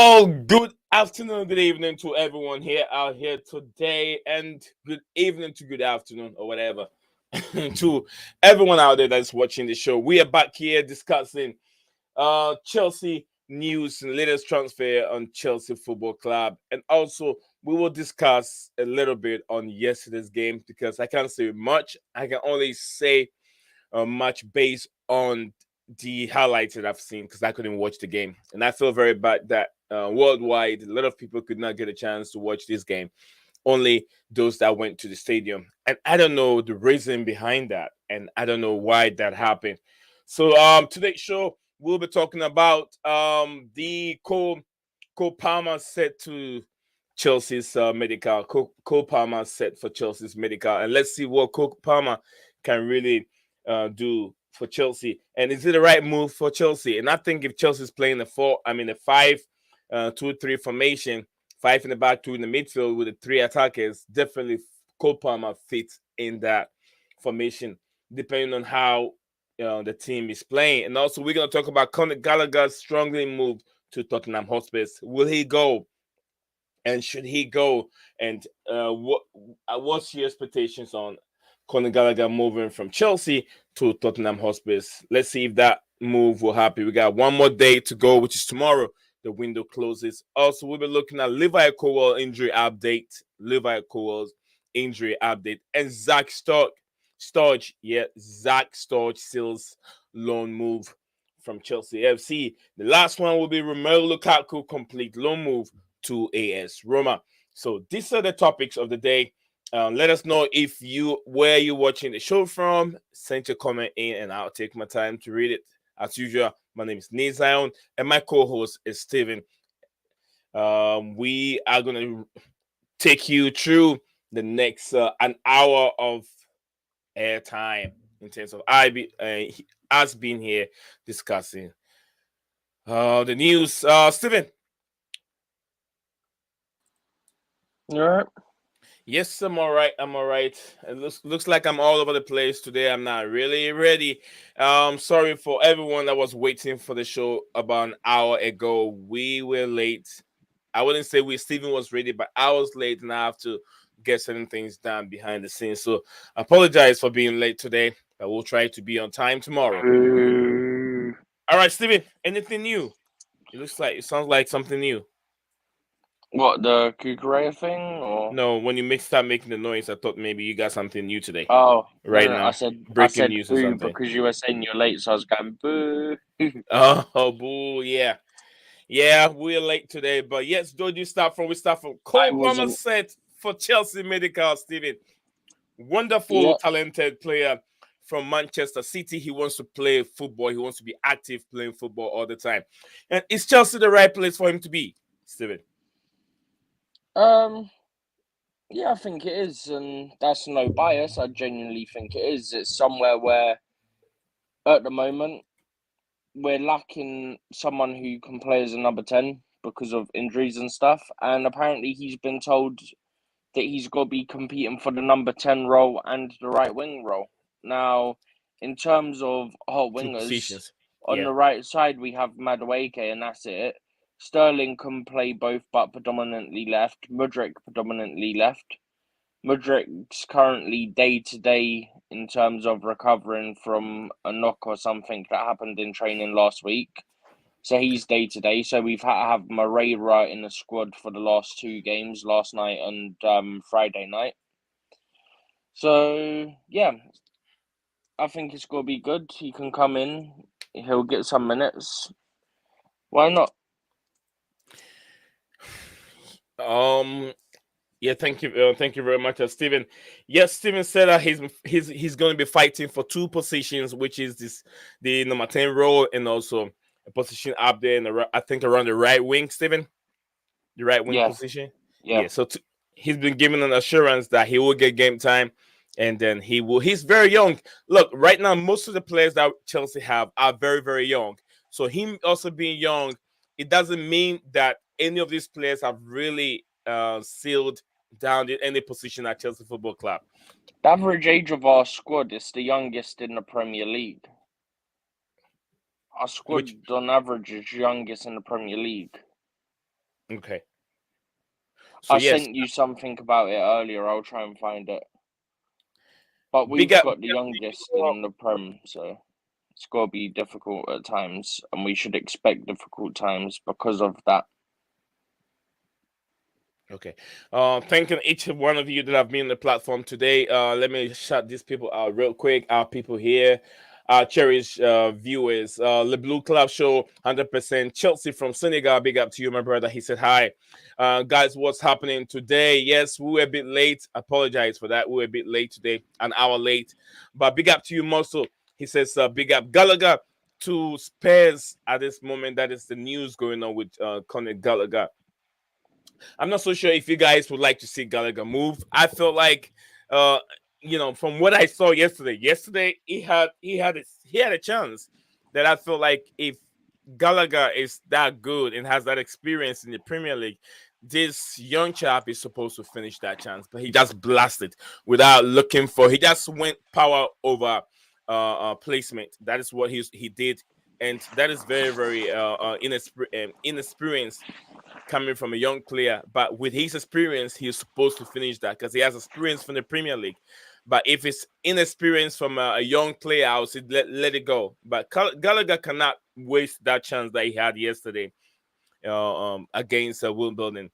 So, good afternoon, good evening to everyone here out here today, and good evening to good afternoon or whatever to everyone out there that's watching the show. We are back here discussing Chelsea news and latest transfer on Chelsea Football Club, and also we will discuss a little bit on yesterday's game because I can't say much. I can only say much based on the highlights that I've seen because I couldn't watch the game, and I feel very bad that worldwide a lot of people could not get a chance to watch this game. Only those that went to the stadium, and I don't know the reason behind that, and I don't know why that happened. So, today's show we'll be talking about the Cole Palmer set to Chelsea's medical. Cole Palmer set for Chelsea's medical, and let's see what Cole Palmer can really do for Chelsea, and is it the right move for Chelsea? And I think if Chelsea's playing a 5-2-3 formation, five in the back, two in the midfield with the three attackers, definitely Cole Palmer fits in that formation, depending on how the team is playing. And also, we're going to talk about Conor Gallagher strongly moved to Tottenham Hotspur. Will he go? And should he go? And what's your expectations on Conor Gallagher moving from Chelsea to Tottenham Hotspur? Let's see if that move will happen. We got one more day to go, which is tomorrow. The window closes. Also, we'll be looking at Levi Colwell injury update. And Zach Storch. Yeah, Zach Storch seals loan move from Chelsea FC. The last one will be Romelu Lukaku complete loan move to AS Roma. So these are the topics of the day. Let us know where you're watching the show from. Send your comment in, and I'll take my time to read it. As usual, my name is Nate Zion, and my co-host is Steven. We are going to take you through the next an hour of airtime in terms of us being here discussing the news. Steven. You all right? Yes, I'm all right. It looks like I'm all over the place today. I'm not really ready. Sorry for everyone that was waiting for the show about an hour ago. We were late. I wouldn't say Steven was ready, but I was late and I have to get certain things done behind the scenes. So I apologize for being late today, but we'll try to be on time tomorrow. All right, Steven, anything new? It sounds like something new. What, the Kukurea thing, or? No, when you start making the noise, I thought maybe you got something new today. Oh, right no, now. I Breaking said news or boo something. because you were saying you're late, so I was going boo. Oh, boo, yeah. Yeah, we're late today, but yes, we start from Cole Palmer set for Chelsea Medical, Steven. Wonderful, talented player from Manchester City. He wants to play football. He wants to be active playing football all the time. And is Chelsea the right place for him to be, Steven? Yeah, I think it is, and that's no bias. I genuinely think it is. It's somewhere where, at the moment, we're lacking someone who can play as a number 10 because of injuries and stuff, and apparently he's been told that he's got to be competing for the number 10 role and the right wing role. Now, in terms of wingers, on the right side, we have Madueke, and that's it. Sterling can play both, but predominantly left. Mudryk predominantly left. Mudryk's currently day-to-day in terms of recovering from a knock or something that happened in training last week. So he's day-to-day. So we've had to have Moreira in the squad for the last two games, last night and Friday night. So, yeah, I think it's going to be good. He can come in. He'll get some minutes. Why not? Yeah, thank you very much, Steven. Yes, Steven said that he's going to be fighting for two positions, which is the number 10 role and also a position up there I think around the right wing, Steven, the right wing position. Yeah. So he's been given an assurance that he will get game time, and then he will. He's very young. Look, right now most of the players that Chelsea have are very, very young. So him also being young, it doesn't mean that any of these players have really sealed down in any position at Chelsea Football Club. The average age of our squad is the youngest in the Premier League. Our squad, on average, is youngest in the Premier League. Okay. So I yes, sent you something about it earlier. I'll try and find it. But big we've up. got the youngest in the Prem, so it's got to be difficult at times, and we should expect difficult times because of that. Okay. Thanking each one of you that have been on the platform today. Let me shout these people out real quick. Our people here, our cherished viewers. The Blue Club Show, 100%. Chelsea from Senegal. Big up to you, my brother. He said hi. Guys, what's happening today? Yes, we were a bit late. Apologize for that. We were a bit late today, an hour late. But big up to you, Muscle. He says, big up Gallagher to Spurs at this moment. That is the news going on with Conor Gallagher. I'm not so sure if you guys would like to see Gallagher move. I felt like, uh, from what I saw yesterday he had a chance that I feel like if Gallagher is that good and has that experience in the Premier League, this young chap is supposed to finish that chance, but he just blasted without looking for. He just went power over placement. That is what he did, and that is very very inexperienced coming from a young player, but with his experience, he's supposed to finish that because he has experience from the Premier League. But if it's inexperience from a young player, I would say let it go. But Gallagher cannot waste that chance that he had yesterday against Wimbledon.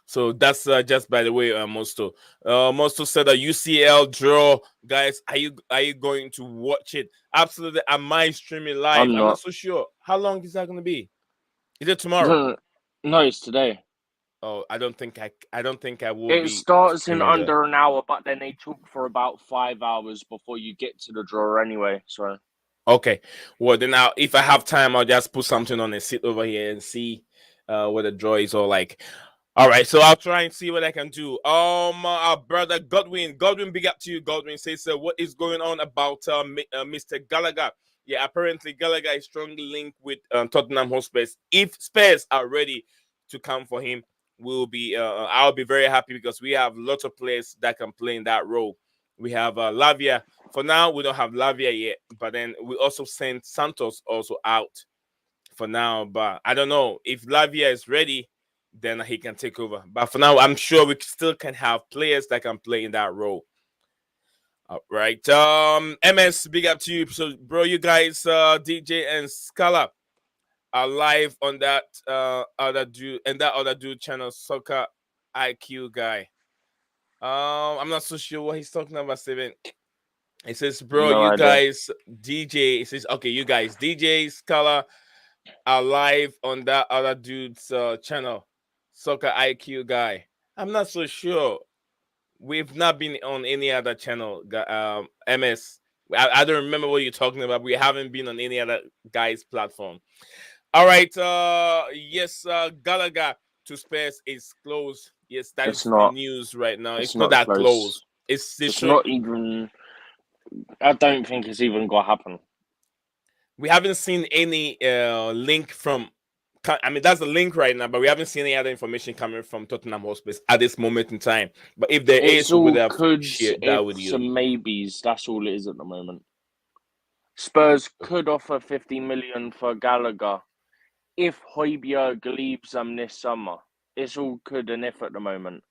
So that's just by the way, Mosto. Mosto said a UCL draw, guys. Are you going to watch it? Absolutely. I might stream it live. I'm I'm not not. so sure. How long is that going to be? Is it tomorrow? No, it's today. Oh, I don't think I will It be starts in streaming that. under an hour, but then they talk for about 5 hours before you get to the draw anyway. So Okay. Well, then if I have time, I'll just put something on and sit over here and see what the draw is all like. All right, so I'll try and see what I can do. Our brother Godwin, big up to you. Godwin says, "What is going on about Mr. Gallagher?" Yeah, apparently Gallagher is strongly linked with Tottenham Hotspur. If Spurs are ready to come for him, I'll be very happy because we have lots of players that can play in that role. We have Lavia. For now, we don't have Lavia yet, but then we also sent Santos also out for now. But I don't know if Lavia is ready, then he can take over. But for now, I'm sure we still can have players that can play in that role. All right. MS, big up to you. So, bro, you guys, DJ and Scala are live on that other dude channel, Soccer IQ guy. I'm not so sure what he's talking about, Steven. It says, bro, no you idea. guys, DJ. It says, okay, you guys, DJ Scala are live on that other dude's channel, Soccer IQ guy. I'm not so sure. We've not been on any other channel, MS. I don't remember what you're talking about. We haven't been on any other guy's platform. All right. Yes, Gallagher to Spurs is close. Yes, that It's is the not. news right now. It's It's not not that close. close. It's It's showing. not even. I don't think it's even gonna happen. We haven't seen any link from. I mean, that's the link right now, but we haven't seen any other information coming from Tottenham Hotspur at this moment in time. But if there It's is, we would all have coulds, shared that with ifs, you. and maybes. That's all it is at the moment. Spurs could offer 50 million for Gallagher if Højbjerg leaves them this summer. It's all could and if at the moment.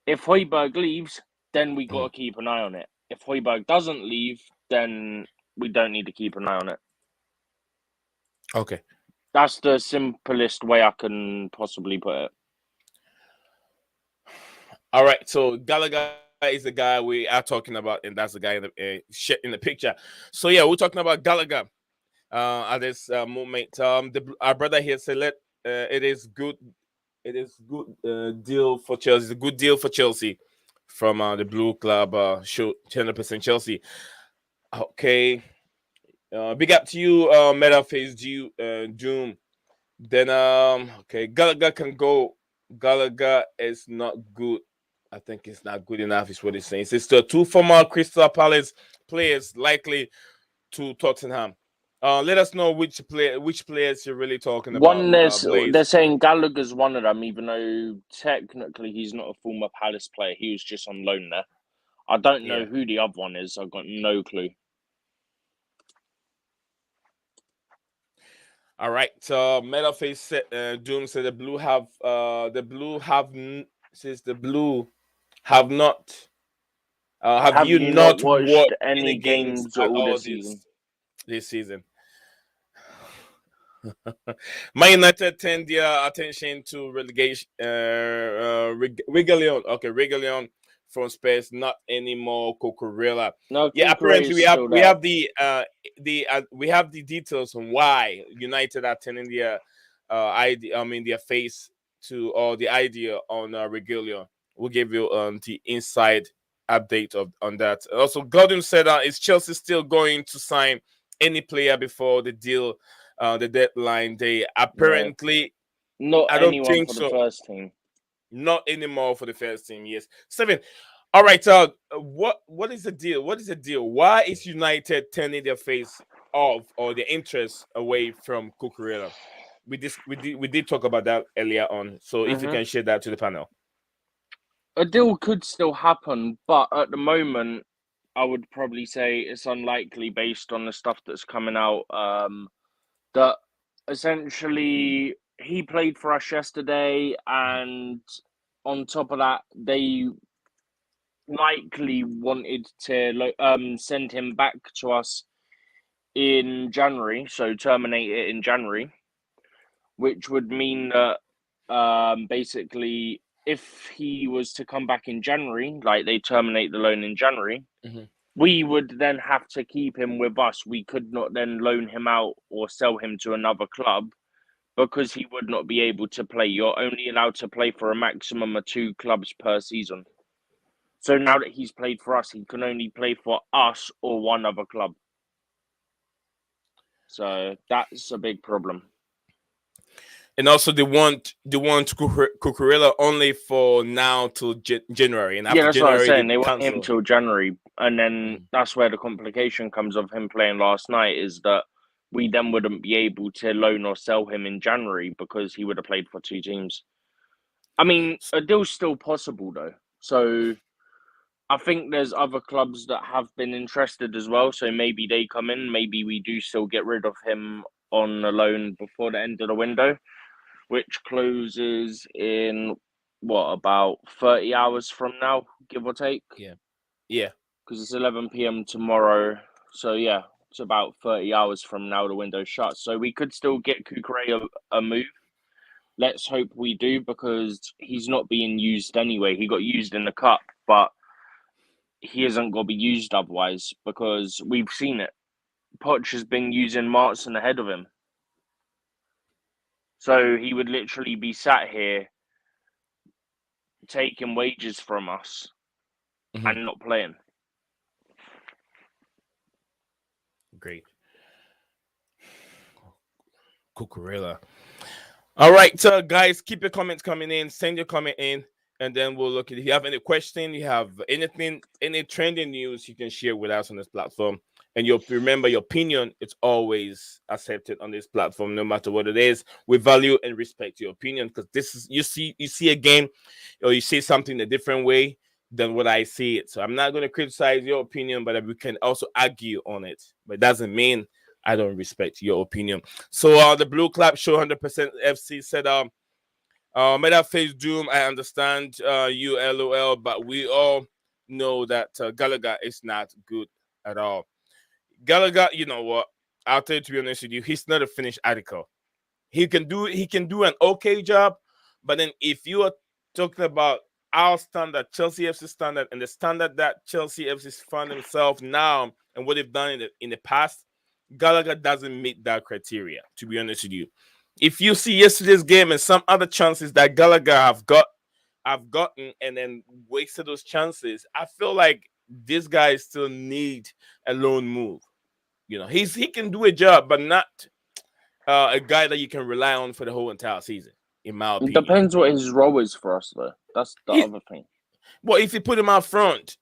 If Højbjerg leaves, then we got to keep an eye on it. If Højbjerg doesn't leave, then we don't need to keep an eye on it. Okay. That's the simplest way I can possibly put it. All right. So Gallagher is the guy we are talking about, and that's the guy in the picture. So yeah, we're talking about Gallagher at this moment. Our brother here said, it is good. It is good deal for Chelsea. It's a good deal for Chelsea from the Blue Club show 100% Chelsea. Okay. Big up to you, Metaphase Doom. Then okay, Gallagher can go. Gallagher is not good. I think it's not good enough, is what it's saying. It's the two former Crystal Palace players likely to Tottenham. Let us know which players you're really talking about, They're Blaze. saying Gallagher's one of them, even though technically he's not a former Palace player. He was just on loan there. I don't know Yeah. who the other one is. I've got no clue. All right. So Metaface said, Doom said says the blue have not. Have Have you you not not watched watched any any games games at all all this season? this season? Man United turned their attention to relegation. Reguilon. Okay, Reguilon from Spurs, not anymore. Cucurella. No, Yeah, Kukurea apparently is still there. we have the details on why United are turning their idea. I mean their face to or the idea on Reguilon. We'll give you the inside update of on that. Also, Gordon said, "Is Chelsea still going to sign any player before the deadline day?" No, Apparently, not I don't anyone think for the so. first team. Not anymore for the first team. Yes, seven. All right. What is the deal? What is the deal? Why is United turning their face off or their interest away from Cucurella? We did talk about that earlier on. So if you Hmm. can share that to the panel. A deal could still happen, but at the moment, I would probably say it's unlikely based on the stuff that's coming out. That essentially he played for us yesterday, and on top of that, they likely wanted to send him back to us in January, so terminate it in January, which would mean that basically if he was to come back in January, like they terminate the loan in January, Mm-hmm. we would then have to keep him with us. We could not then loan him out or sell him to another club because he would not be able to play. You're only allowed to play for a maximum of 2 clubs per season. So now that he's played for us, he can only play for us or one other club. So that's a big problem. And also they want Cucurella only for now till January, and Yeah, after that's what I was January they saying. They want him cancel. till January, and then Mhm. that's where the complication comes of him playing last night. Is that we then wouldn't be able to loan or sell him in January because he would have played for 2 teams. I mean, a deal's still possible though. So I think there's other clubs that have been interested as well. So maybe they come in. Maybe we do still get rid of him on a loan before the end of the window, which closes in what about 30 hours from now, give or take, Yeah, yeah. because it's 11 p.m. tomorrow. So yeah, it's about 30 hours from now the window shuts. So we could still get Kukurea a move. Let's hope we do because he's not being used anyway. He got used in the cup, but he isn't going to be used otherwise because we've seen it. Poch has been using Martin ahead of him. So he would literally be sat here taking wages from us Hmm. and not playing. Great, Cucurella. All right, so guys, keep your comments coming in. Send your comment in, and then we'll look at. If you have any question, you have anything, any trending news, you can share with us on this platform. And you remember your opinion; it's always accepted on this platform, no matter what it is. We value and respect your opinion because this is you see a game, or you see something a different way than what I see it. So I'm not going to criticize your opinion, but we can also argue on it. But it doesn't mean I don't respect your opinion. So the Blue Clap Show 100% FC said Meta Face Doom, I understand you LOL, but we all know that Gallagher is not good at all. Gallagher, you know what? I'll tell you to be honest with you, he's not a finished article. He can do an okay job, but then if you are talking about our standard, Chelsea FC standard, and the standard that Chelsea FC's found himself now and what they've done in the past, Gallagher doesn't meet that criteria, to be honest with you. If you see yesterday's game and some other chances that Gallagher have gotten and then wasted those chances, I feel like this guy still need a lone move. He can do a job, but not a guy that you can rely on for the whole entire season, in my It opinion. depends what his role is for us, though. That's the He other thing. well, if you put him out front,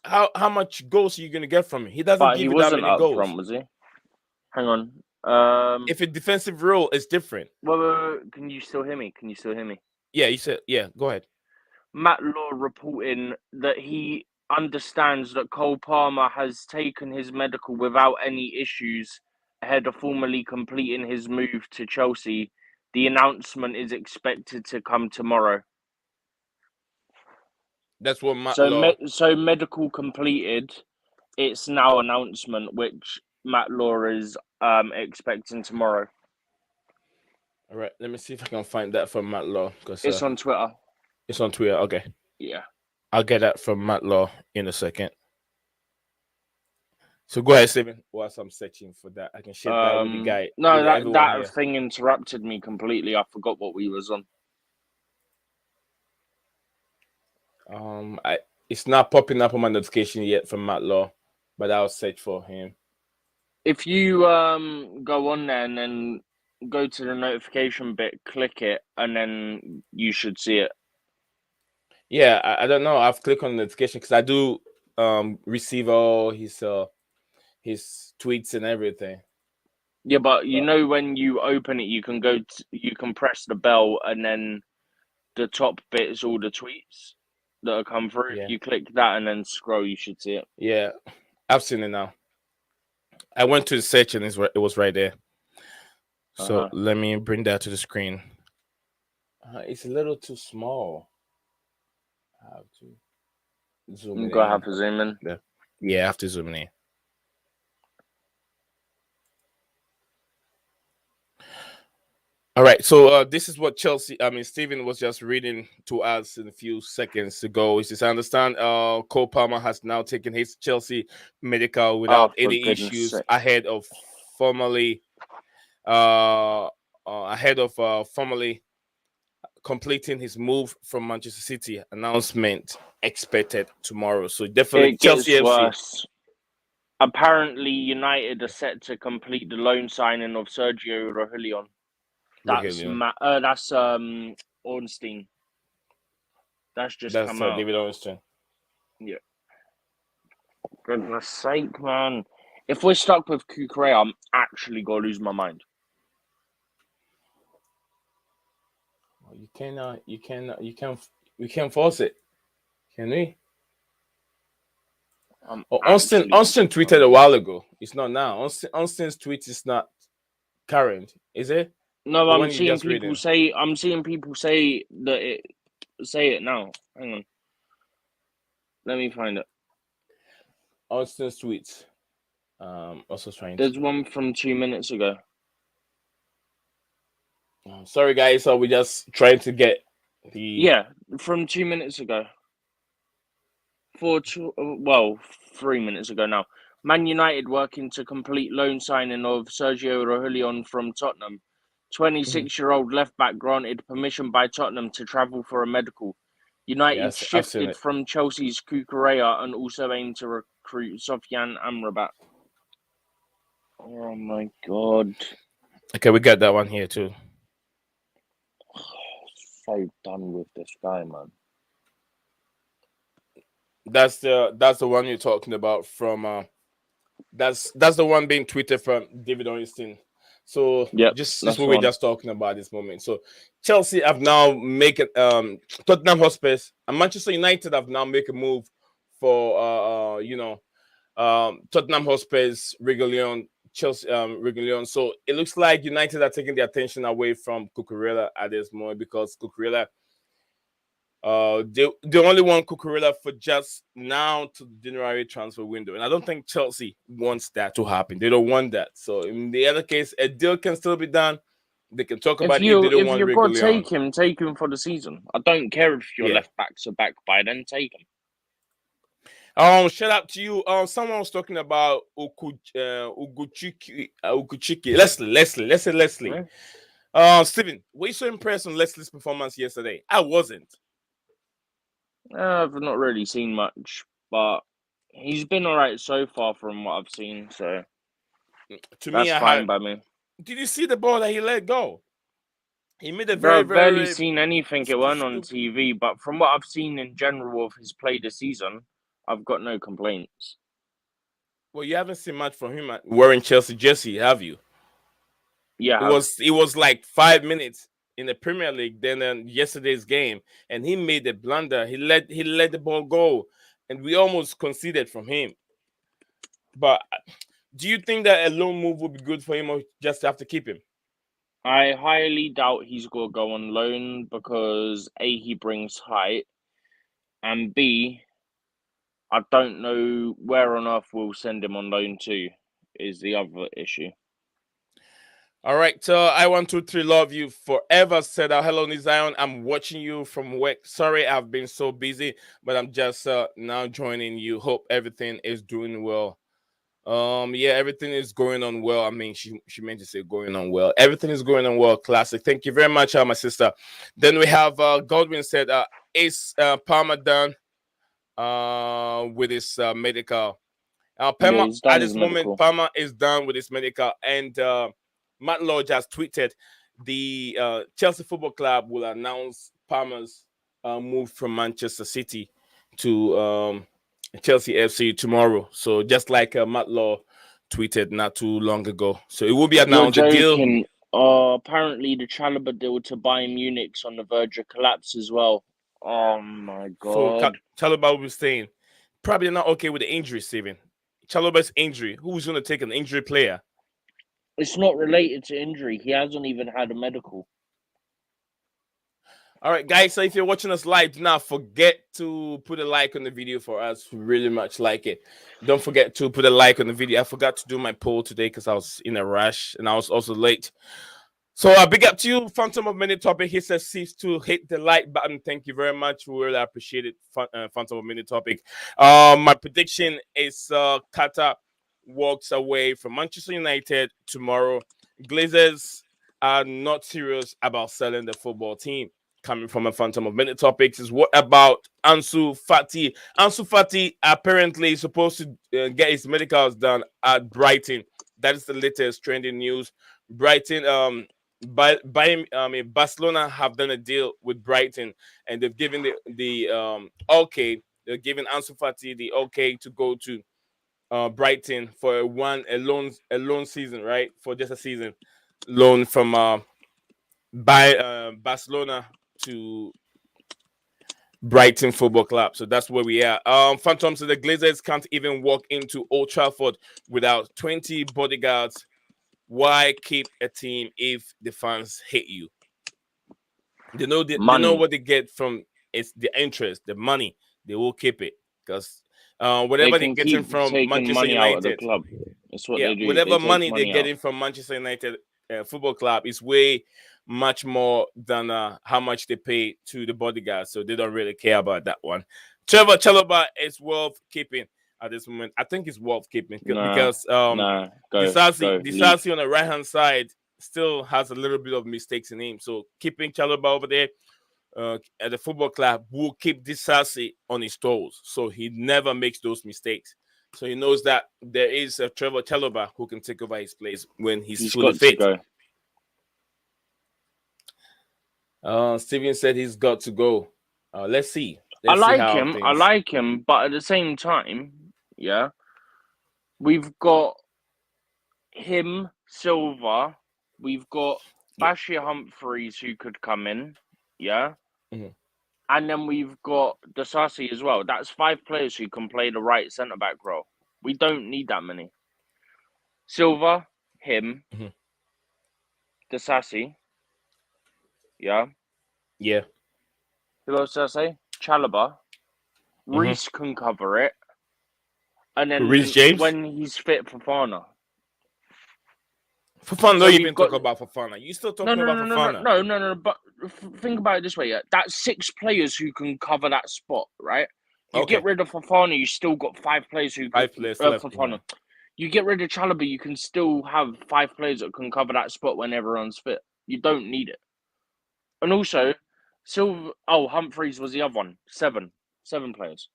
how much goals are you gonna get from him? He doesn't But he give you that wasn't many up goals. front, was he? Hang on. If a defensive role is different. Can you still hear me? Can you still hear me? Yeah, you said yeah. Go ahead. Matt Law reporting that he understands that Cole Palmer has taken his medical without any issues ahead of formally completing his move to Chelsea. The announcement is expected to come tomorrow. That's what Matt Law. So medical completed. It's now announcement, which Matt Law is expecting tomorrow. All right, let me see if I can find that from Matt Law because It's on Twitter. It's on Twitter. Okay. Yeah. I'll get that from Matt Law in a second. So go ahead, Steven. Whilst I'm searching for that, I can share that with the guy. No, with that here. thing interrupted me completely. I forgot what we was on. It's not popping up on my notification yet from Matt Law, but I'll search for him. If you go on there and then go to the notification bit, click it, and then you should see it. Yeah, I don't know. I've clicked on the notification because I do receive all his tweets and everything. Yeah, but you know when you open it, you can you can press the bell, and then the top bit is all the tweets that have come through. Yeah. If you click that and then scroll, you should see it. Yeah, I've seen it now. I went to the search and it was right there. So let me bring that to the screen. It's a little too small. I have to zoom in. Have to zoom in. Yeah, I have to zoom in. All right, so this is what Stephen was just reading to us in a few seconds ago. He says, I understand Cole Palmer has now taken his Chelsea medical without any issues ahead of formally completing his move from Manchester City. Announcement expected tomorrow. So definitely it gets Chelsea worse. Apparently, United are set to complete the loan signing of Sergio Reguilón. That's Ornstein. That's come out. David Ornstein. Yeah. Goodness sake, man! If we're stuck with Cucurella, I'm actually gonna lose my mind. Well, we can't force it, can we? Austin tweeted a while ago. It's not now. Austin's tweet is not current, is it? No, I'm seeing people say that say it now. Hang on. Let me find it. Austin's tweets. Also trying. There's one from 2 minutes ago. Sorry, guys. So we're just trying to get the. Yeah, from 2 minutes ago. 3 minutes ago now. Man United working to complete loan signing of Sergio Reguilón from Tottenham. 26-year-old left-back granted permission by Tottenham to travel for a medical. United shifted from Chelsea's Cucurella and also aim to recruit Sofiane Amrabat. Oh my God. Okay, we got that one here too. So done with this guy, man. That's the one you're talking about from that's the one being tweeted from David Ornstein. So this is what we're just talking about this moment. So Chelsea have now made Tottenham Hotspur and Manchester United have now made a move for Tottenham Hotspur's Reguilón, Chelsea Reguilón. So it looks like United are taking their attention away from Cucurella at this moment because Cucurella they only want Cucurella for just now to the January transfer window. And I don't think Chelsea wants that to happen. They don't want that. So in the other case, a deal can still be done. They can talk about it if they don't want Reguilón. If you've got to take him for the season. I don't care if your left backs are back by then, take him. Shout out to you. Someone was talking about Uguchiki. Leslie. Steven, were you so impressed with Leslie's performance yesterday? I wasn't. I've not really seen much, but he's been all right so far from what I've seen. So that's fine by me. Did you see the ball that he let go? He made a I've barely seen anything. It weren't on TV, but from what I've seen in general of his play this season, I've got no complaints. Well, you haven't seen much from him wearing Chelsea jersey, have you? Yeah, it was like 5 minutes in the Premier League than yesterday's game, and he made a blunder. He let the ball go, and we almost conceded from him. But Do you think that a loan move would be good for him, or just have to keep him? I highly doubt he's going to go on loan because A, he brings height, and B, I don't know where on earth we'll send him on loan to, is the other issue. All right, so I 123 love you forever. Said out hello, Nizion. I'm watching you from work. Sorry, I've been so busy, but I'm just now joining you. Hope everything is doing well. Yeah, everything is going on well. I mean, she meant to say going on well. Everything is going on well. Classic. Thank you very much, my sister. Then we have Godwin said, is Palmer done with his medical? Yeah, Palmer, he's at done his this moment, medical. Palmer is done with his medical, and Matt Law just tweeted the Chelsea Football Club will announce Palmer's move from Manchester City to Chelsea FC tomorrow. So just like Matt Law tweeted not too long ago, so it will be You're announced. The deal joking. Apparently the Chalobah deal to Bayern Munich's on the verge of collapse as well. Oh my for god. Chalobah will be staying. Probably not okay with the injury, Steven. Chalobah's injury. Who's going to take an injury player? It's not related to injury. He hasn't even had a medical. All right, guys. So if you're watching us live, do not forget to put a like on the video for us. We really much like it. Don't forget to put a like on the video. I forgot to do my poll today because I was in a rush and I was also late. So big up to you, Phantom of Minute Topic. He says cease to hit the like button. Thank you very much. We really appreciate it, Phantom of Minute Topic. My prediction is Qatar walks away from Manchester United tomorrow. Glazers are not serious about selling the football team. Coming from a Phantom of Minute Topics is what about Ansu Fati? Ansu Fati apparently is supposed to get his medicals done at Brighton. That is the latest trending news. Brighton, Barcelona have done a deal with Brighton, and they've given the okay. They're giving Ansu Fati the okay to go to Brighton for a loan season, right? For just a season loan from Barcelona to Brighton Football Club. So that's where we are. Phantom, so the Glazers can't even walk into Old Trafford without 20 bodyguards. Why keep a team if the fans hate you? They know they know what they get from it's the interest, the money. They will keep it because whatever they're getting from taking Manchester money out of the United, club. That's what yeah, they do. whatever They take money they're money out. getting from Manchester United Football Club is way much more than how much they pay to the bodyguards. So they don't really care about that one. Trevor Chalobah is worth keeping at this moment. I think it's worth keeping because Go Disasi on the right hand side still has a little bit of mistakes in him. So keeping Chalobah over there at the football club will keep Disasi on his toes, so he never makes those mistakes. So he knows that there is a Trevor Chalobah who can take over his place when he's fully fit. Steven said he's got to go. Let's see. I like him, but at the same time, yeah, we've got him, Silva, we've got Bashir Humphreys who could come in, yeah, and then we've got Dasasi as well. That's 5 players who can play the right centre back role. We don't need that many. Silva, him, Dasasi, yeah. Who else did I say? Chalobah. Reece can cover it. And then when he's fit, Fofana. Fofana, don't even talk about Fofana. You still talking about Fofana? No. But think about it this way, yeah. That's 6 players who can cover that spot, right? You get rid of Fofana, you still got 5 players who can left. Fofana. You get rid of Chalobah, you can still have 5 players that can cover that spot when everyone's fit. You don't need it. And also, Humphreys was the other one. 7 players.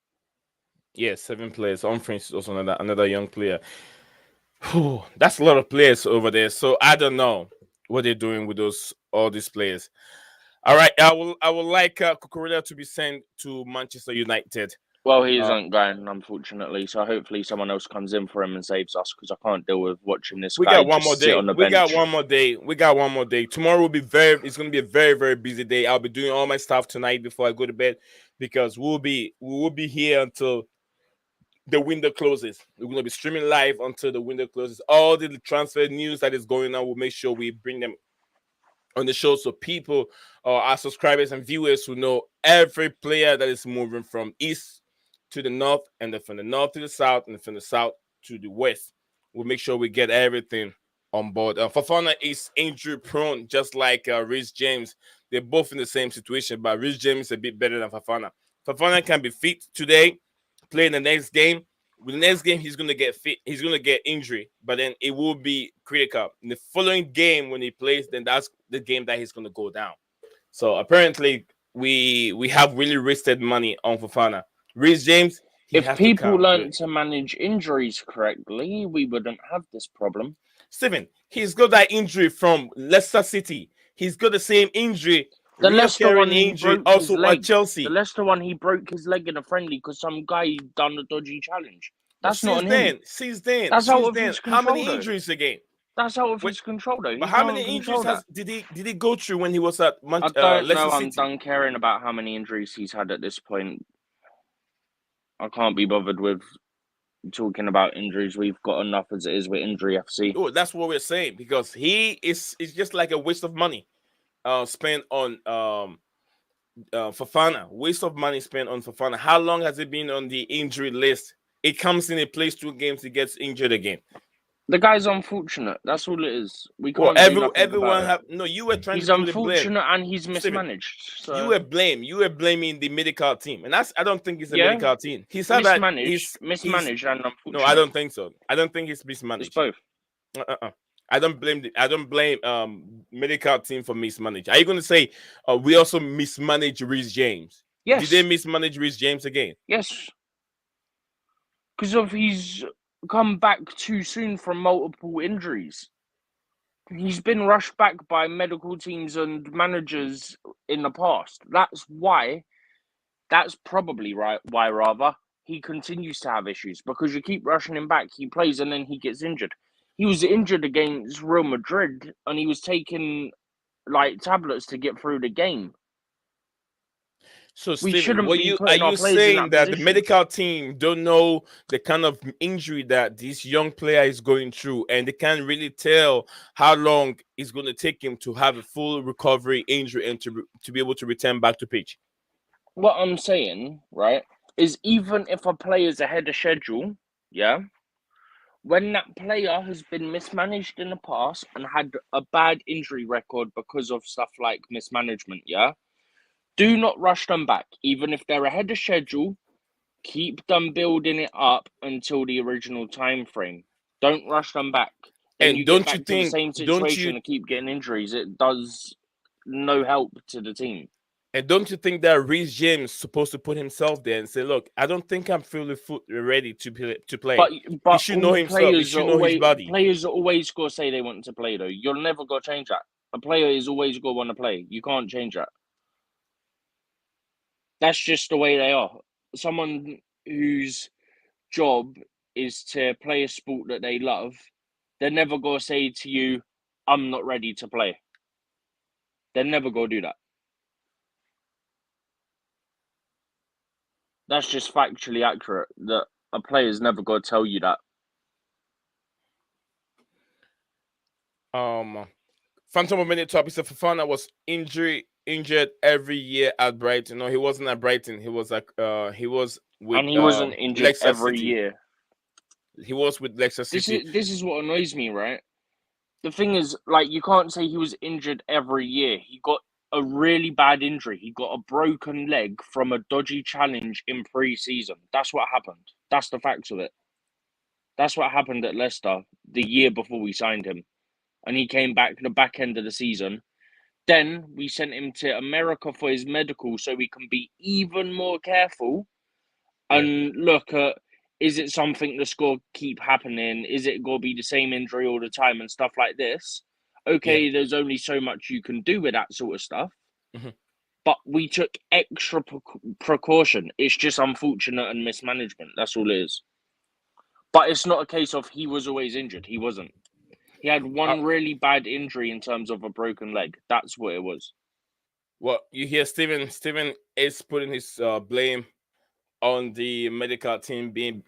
Yeah, 7 players. Humphreys is also another young player. Whew, that's a lot of players over there. So I don't know what they're doing with all these players. All right, I would like Cucurella to be sent to Manchester United. Well, he isn't going, unfortunately. So hopefully someone else comes in for him and saves us, because I can't deal with watching this guy just sit on the bench. We got one more day. Tomorrow will be it's going to be a very, very busy day. I'll be doing all my stuff tonight before I go to bed, because we will be here until the window closes. We're going to be streaming live until the window closes. All the transfer news that is going on, we'll make sure we bring them on the show so people, our subscribers and viewers, who know every player that is moving from east to the north, and then from the north to the south, and from the south to the west. We'll make sure we get everything on board. Fofana is injury prone, just like Reece James. They're both in the same situation, but Reece James is a bit better than Fofana. Fofana can be fit today, play in the next game. With the next game, he's going to get fit. He's going to get injury, but then it will be critical. In the following game, when he plays, then that's the game that he's going to go down. So apparently, we have really wasted money on Fofana. Reece James, if people learned to manage injuries correctly, we wouldn't have this problem. Steven, he's got that injury from Leicester City. He's got the same injury. The Leicester one, injury also at Chelsea. The Leicester one, he broke his leg in a friendly because some guy done a dodgy challenge. That's not on him. Since then, that's out of his control. How many injuries again? That's out of his control, though. But how many injuries did he go through when he was at Leicester I don't City? know. I'm done caring about how many injuries he's had at this point. I can't be bothered with talking about injuries. We've got enough as it is with Injury FC. Oh, that's what we're saying, because it's just like a waste of money spent on Fofana. Waste of money spent on Fofana. How long has it been on the injury list? It comes in, it plays 2 games, he gets injured again. The guy's unfortunate. That's all it is. We can't. Everyone have no. You were trying. He's to unfortunate and he's mismanaged. So. You were blaming the medical team, and I don't think it's the medical team. He's mismanaged and unfortunate. No, I don't think so. I don't think he's mismanaged. It's both. I don't blame medical team for mismanaged. Are you going to say we also mismanaged Reece James? Yes. Did they mismanage Reece James again? Yes. Because of his come back too soon from multiple injuries. He's been rushed back by medical teams and managers in the past. That's probably why he continues to have issues, because you keep rushing him back, he plays and then he gets injured. He was injured against Real Madrid and he was taking tablets to get through the game. So, Steven, are you saying that the medical team don't know the kind of injury that this young player is going through, and they can't really tell how long it's going to take him to have a full recovery injury and to be able to return back to pitch? What I'm saying, right, is even if a player's ahead of schedule, when that player has been mismanaged in the past and had a bad injury record because of stuff like mismanagement, do not rush them back. Even if they're ahead of schedule, keep them building it up until the original time frame. Don't rush them back. And you don't get back you to think the same situation and keep getting injuries? It does no help to the team. And don't you think that Reece James is supposed to put himself there and say, "Look, I don't think I'm fully ready to play." But he should know himself. He should know his body. Players are always going to say they want to play, though. You're never going to change that. A player is always going to want to play. You can't change that. That's just the way they are. Someone whose job is to play a sport that they love, they're never going to say to you, "I'm not ready to play." They're never going to do that. That's just factually accurate. That a player's never going to tell you that. Phantom of Minute Top. He said Fofana was injured every year at Brighton. No, he wasn't at Brighton. He was with and he wasn't injured Leicester every City. year. He was with Leicester City. This is what annoys me, right? The thing is, you can't say he was injured every year. He got a really bad injury. He got a broken leg from a dodgy challenge in pre-season. That's what happened. That's the facts of it. That's what happened at Leicester the year before we signed him. And he came back the back end of the season. Then we sent him to America for his medical so we can be even more careful and look at, is it something that's going to keep happening? Is it going to be the same injury all the time and stuff like this? Okay, there's only so much you can do with that sort of stuff. Mm-hmm. But we took extra precaution. It's just unfortunate and mismanagement. That's all it is. But it's not a case of he was always injured. He wasn't. He had one really bad injury in terms of a broken leg. That's what it was. Well, you hear Steven is putting his blame on the medical team being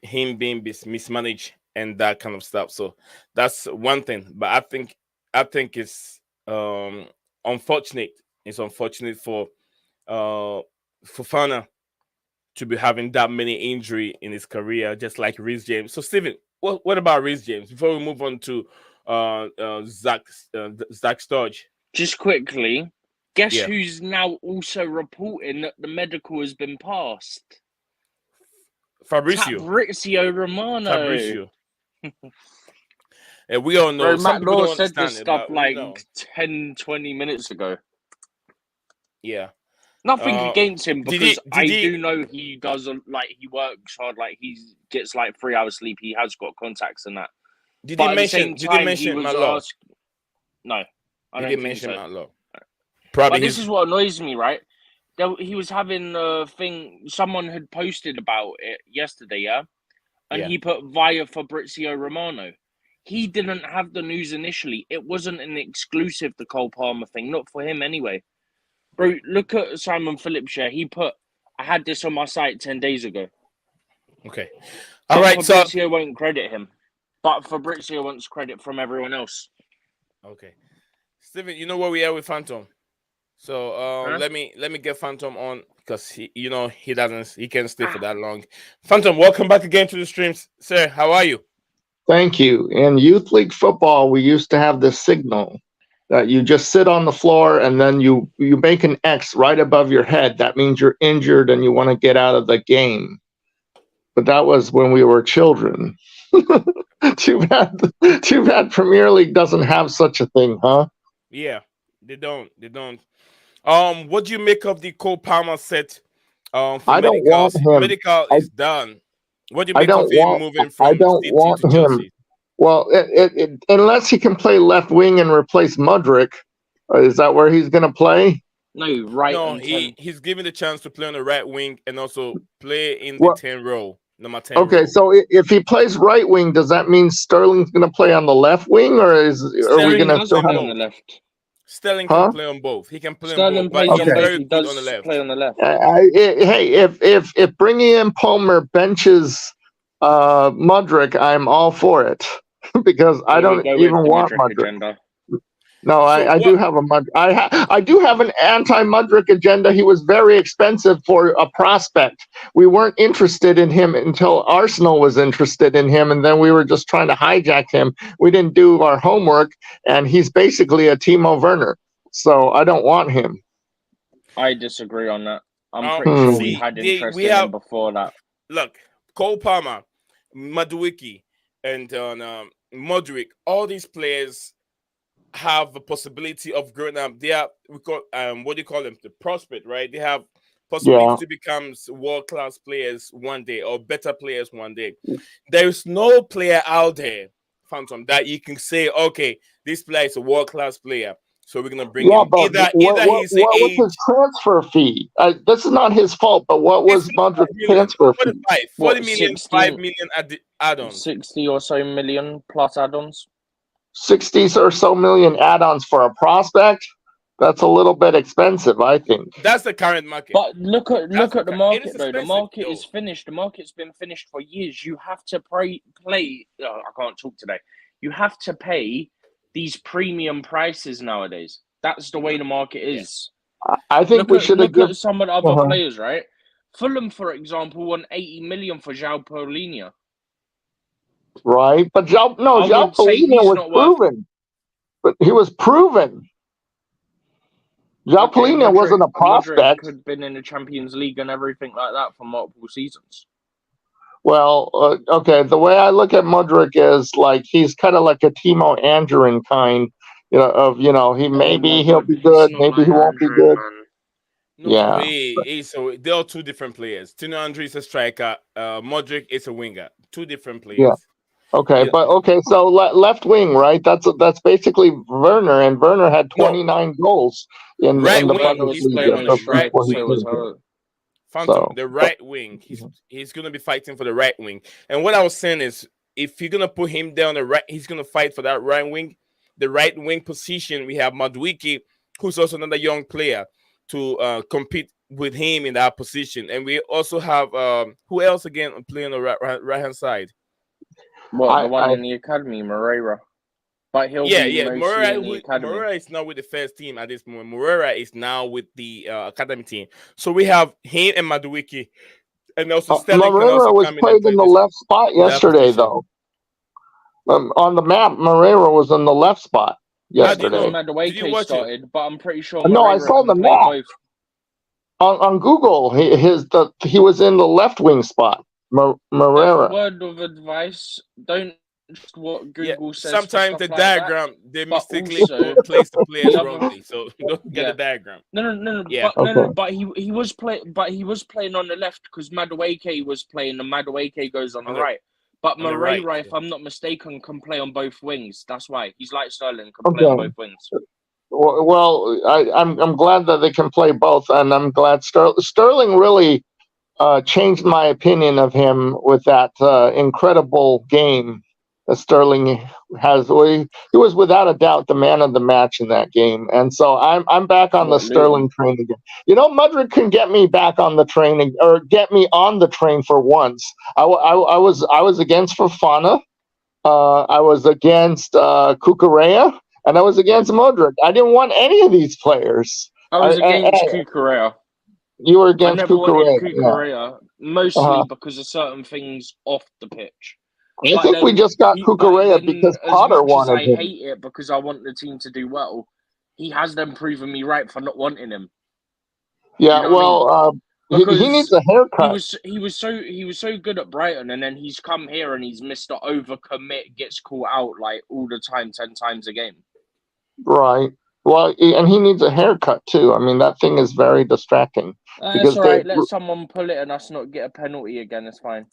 mismanaged and that kind of stuff. So that's one thing. But I think it's unfortunate. It's unfortunate for Fofana to be having that many injury in his career, just like Reece James. So Steven, what about Reece James? Before we move on to Zach Sturge. Just quickly, guess Yeah. who's now also reporting that the medical has been passed? Fabrizio Romano. Fabrizio. And we all know. Bro, Some Matt people Law don't said this understand it, stuff but like we know. 10, 20 minutes ago. Yeah. Nothing against him, because I he- do know he does, like, he works hard, like, he gets like 3 hours sleep, he has got contacts and that. Did But he at the same mention? Did time, he mention was Matt Law? No, I He don't didn't think mention so. Matt Law. But Probably this is what annoys me, right? He was having a thing. Someone had posted about it yesterday, yeah, and Yeah. he put via Fabrizio Romano. He didn't have the news initially. It wasn't an exclusive, the Cole Palmer thing, not for him anyway. Bro, look at Simon Phillips here. He put, I had this on my site 10 days ago. Okay. All right. Fabrizio won't credit him, but Fabrizio wants credit from everyone else. Okay. Steven, you know where we are with Phantom. So Huh? let me get Phantom on, because he can't stay for that long. Phantom, welcome back again to the streams, sir. How are you? Thank you. In youth league football, we used to have this signal that you just sit on the floor and then you make an X right above your head. That means you're injured and you want to get out of the game. But that was when we were children. Too bad Premier League doesn't have such a thing, huh? Yeah, they don't. What do you make of the Cole Palmer set? For I don't want him. Medical is done. What do you I make don't of him want. moving I from don't City want to him. Chelsea? Well, unless he can play left wing and replace Mudryk, is that where he's going to play? No, right. No, and 10. he's given the chance to play on the right wing and also play in the 10 role, number 10 Okay, role. so if he plays right wing, does that mean Sterling's going to play on the left wing, or are we going to still play have on the left? Sterling can play on both. He can play Sterling on both, but plays he's on both. very He good does on the left. play on the left. Hey, if bringing in Palmer benches Mudryk, I'm all for it because I don't even want Mudryk. Agenda. No, I do have I do have an anti-Mudryk agenda. He was very expensive for a prospect. We weren't interested in him until Arsenal was interested in him, and then we were just trying to hijack him. We didn't do our homework, and he's basically a Timo Werner. So I don't want him. I disagree on that. I'm pretty sure we had interest in him before that. Look, Cole Palmer, Madueke, and Mudryk, all these players have the possibility of growing up. They are, what do you call them? The prospect, right? They have possibility to become world-class players one day or better players one day. There is no player out there, Phantom, that you can say, okay, this player is a world-class player, so we're gonna bring him. But what was his transfer fee? This is not his fault, but what was Mudryk's transfer fee? 40 million, 5 million add-ons. 60 or so million plus add-ons. 60 or so million add-ons for a prospect? That's a little bit expensive, I think. That's the current market. But look at the market, though. The market is finished. The market's been finished for years. You have to play. I can't talk today. You have to pay these premium prices nowadays. That's the way the market is. I think we should look at some of the other players, right? Fulham, for example, won 80 million for João Paulinho. Right, but João Paulinho was proven. But he was proven. João Paulinho wasn't a prospect. Could have been in the Champions League and everything like that for multiple seasons. Well, okay. The way I look at Mudryk is like he's kind of like a Timo Angerin kind, he'll be good, maybe he won't be good. So they are two different players. Tino Andri is a striker. Mudryk is a winger. Two different players. Yeah. Okay, so left wing, right? That's basically Werner, and Werner had 29 goals in the the right wing. He's going to be fighting for the right wing. And what I was saying is, if you're going to put him down the right, he's going to fight for that right wing. The right wing position, we have Madueke, who's also another young player to compete with him in that position. And we also have who else again playing on the right hand side? What, the one in the academy, Moreira? But he'll be mostly in the academy. Moreira is not with the first team at this moment. Moreira is now with the academy team. So we have him and Madueke. And also Sterling Moreira was played in the left spot yesterday, though. On the map, Moreira was in the left spot yesterday. Madueke started, but I'm pretty sure No, I saw the map. Both. On Google, he was in the left wing spot. Moreira. Word of advice: don't just what Google says. Sometimes the like diagram that, they mistakenly place the players wrongly, so don't get the diagram. No. Yeah. But he was playing on the left because Madueke was playing, and Madueke goes on the right. But Moreira, if I'm not mistaken, can play on both wings. That's why he's like Sterling, can play on both wings. Well, I'm glad that they can play both, and I'm glad Sterling really changed my opinion of him with that incredible game that Sterling has. He was without a doubt the man of the match in that game, and so I'm back on the Sterling train again. You know, Mudryk can get me back on the train, or get me on the train for once. I was against Fofana, I was against Cucurella, and I was against Mudryk. I didn't want any of these players. I was against Cucurella. You were against I never wanted Cucurella, mostly because of certain things off the pitch. I think we just got Cucurella because Potter wanted him. I hate it because I want the team to do well. He has them proven me right for not wanting him. Yeah, he needs a haircut. He was so good at Brighton, and then he's come here and he's Mr. Overcommit, gets caught out like all the time, 10 times a game. Right. Well, and he needs a haircut too. I mean, that thing is very distracting. It's all right. Let someone pull it and us not get a penalty again. It's fine.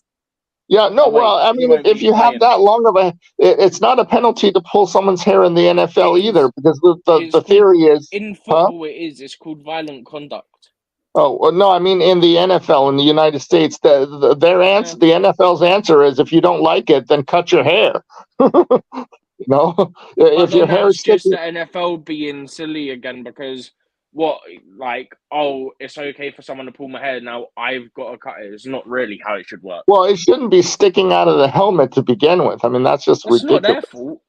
Yeah, no, I mean, if you have that long of it's not a penalty to pull someone's hair in the NFL either, because the theory is... In football, it's called violent conduct. Oh, well, no, I mean, in the NFL, in the United States, the NFL's answer is, if you don't like it, then cut your hair. You know, if your hair is just the NFL being silly again, because it's okay for someone to pull my hair, now I've got to cut it. It's not really how it should work. Well, it shouldn't be sticking out of the helmet to begin with. I mean, that's just ridiculous. It's not their fault.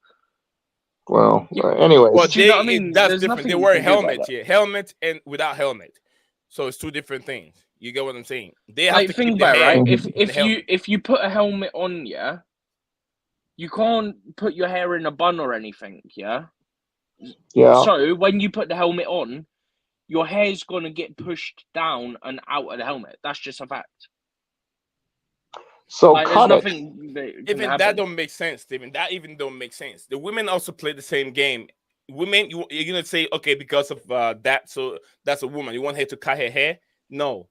Well, anyways. Well, you know what I mean? That's different. They wear helmets here. Helmet and without helmet. So it's two different things. You get what I'm saying? They have to think about right? If you put a helmet on, you can't put your hair in a bun or anything, yeah? So when you put the helmet on, your hair's going to get pushed down and out of the helmet. That's just a fact. So cut it. Even that don't make sense, Stephen. That even don't make sense. The women also play the same game. Women, you're going to say, okay, because of that, so that's a woman. You want her to cut her hair? No.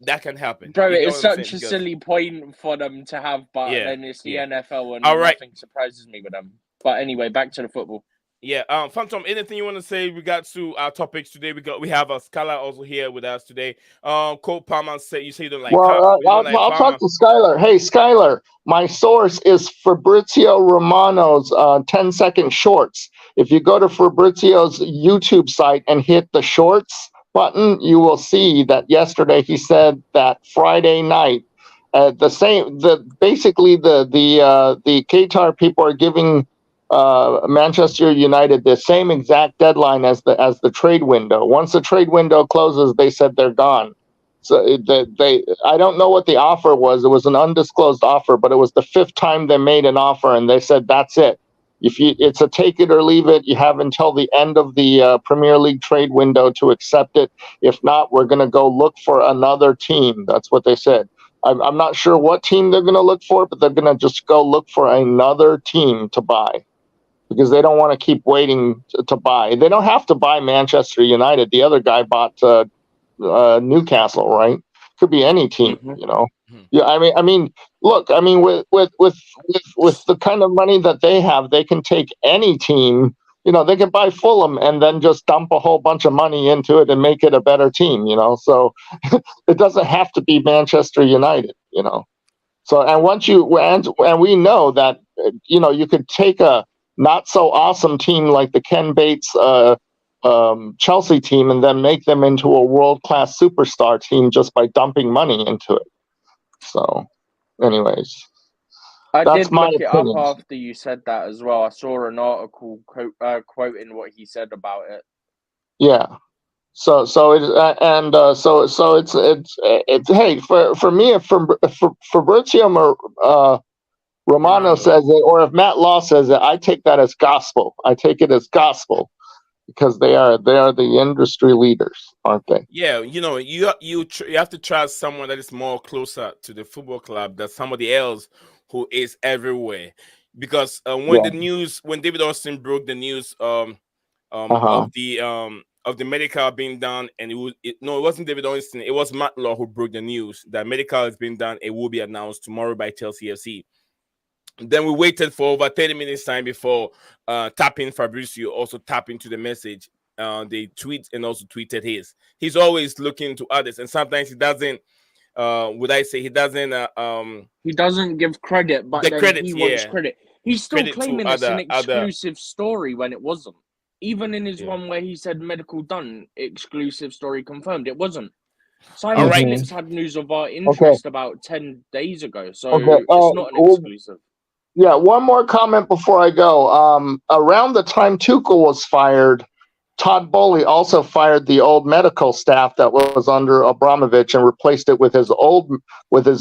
That can happen. Bro, it's such a silly point for them to have, but then it's the NFL and nothing surprises me with them. But anyway, back to the football. Yeah, Phantom, anything you want to say regards to our topics today? We have Skylar also here with us today. Cole Palmer said you say you don't like. Well, I'll talk to Skylar. Hey, Skylar, my source is Fabrizio Romano's 10-second shorts. If you go to Fabrizio's YouTube site and hit the shorts button, you will see that yesterday he said that Friday night, basically the Qatar people are giving Manchester United the same exact deadline as the trade window. Once the trade window closes, they said they're gone. So I don't know what the offer was. It was an undisclosed offer, but it was the 5th time they made an offer, and they said that's it. It's a take it or leave it. You have until the end of the Premier League trade window to accept it. If not, we're going to go look for another team. That's what they said. I'm not sure what team they're going to look for, but they're going to just go look for another team to buy, because they don't want to keep waiting to buy. They don't have to buy Manchester United. The other guy bought Newcastle, right? Could be any team, you know. Yeah, I mean, look, I mean, with the kind of money that they have, they can take any team. You know, they can buy Fulham and then just dump a whole bunch of money into it and make it a better team. You know, so it doesn't have to be Manchester United. You know, so and we know that you know, you could take a not so awesome team like the Ken Bates Chelsea team and then make them into a world-class superstar team just by dumping money into it. So, anyways, I that's did my look it up opinion. after you said that as well. I saw an article quoting what he said about it. Yeah. So it's hey, for me, if Fabrizio Romano says it, or if Matt Law says it, I take that as gospel. I take it as gospel because they are the industry leaders, aren't they? Yeah, you have to trust someone that is more closer to the football club than somebody else who is everywhere. Because when David Austin broke the news of the medical being done, and it wasn't David Austin, it was Matt Law who broke the news that medical has been done. It will be announced tomorrow by Chelsea FC. Then we waited for over 30 minutes time before tapping Fabrizio, also tapping to the message. They tweet and also tweeted his. He's always looking to others, and sometimes he doesn't. Would I say he doesn't? He doesn't give credit, but The then credit, he wants yeah, credit. He's still credit to claiming it's an other. exclusive story when it wasn't. Even in his Yeah. one where he said medical done, exclusive story confirmed, it wasn't. All Simon right. Phillips had news of our interest about 10 days ago, so Okay. it's not an exclusive. Yeah, one more comment before I go. Around the time Tuchel was fired, Todd Bowley also fired the old medical staff that was under Abramovich and replaced it with his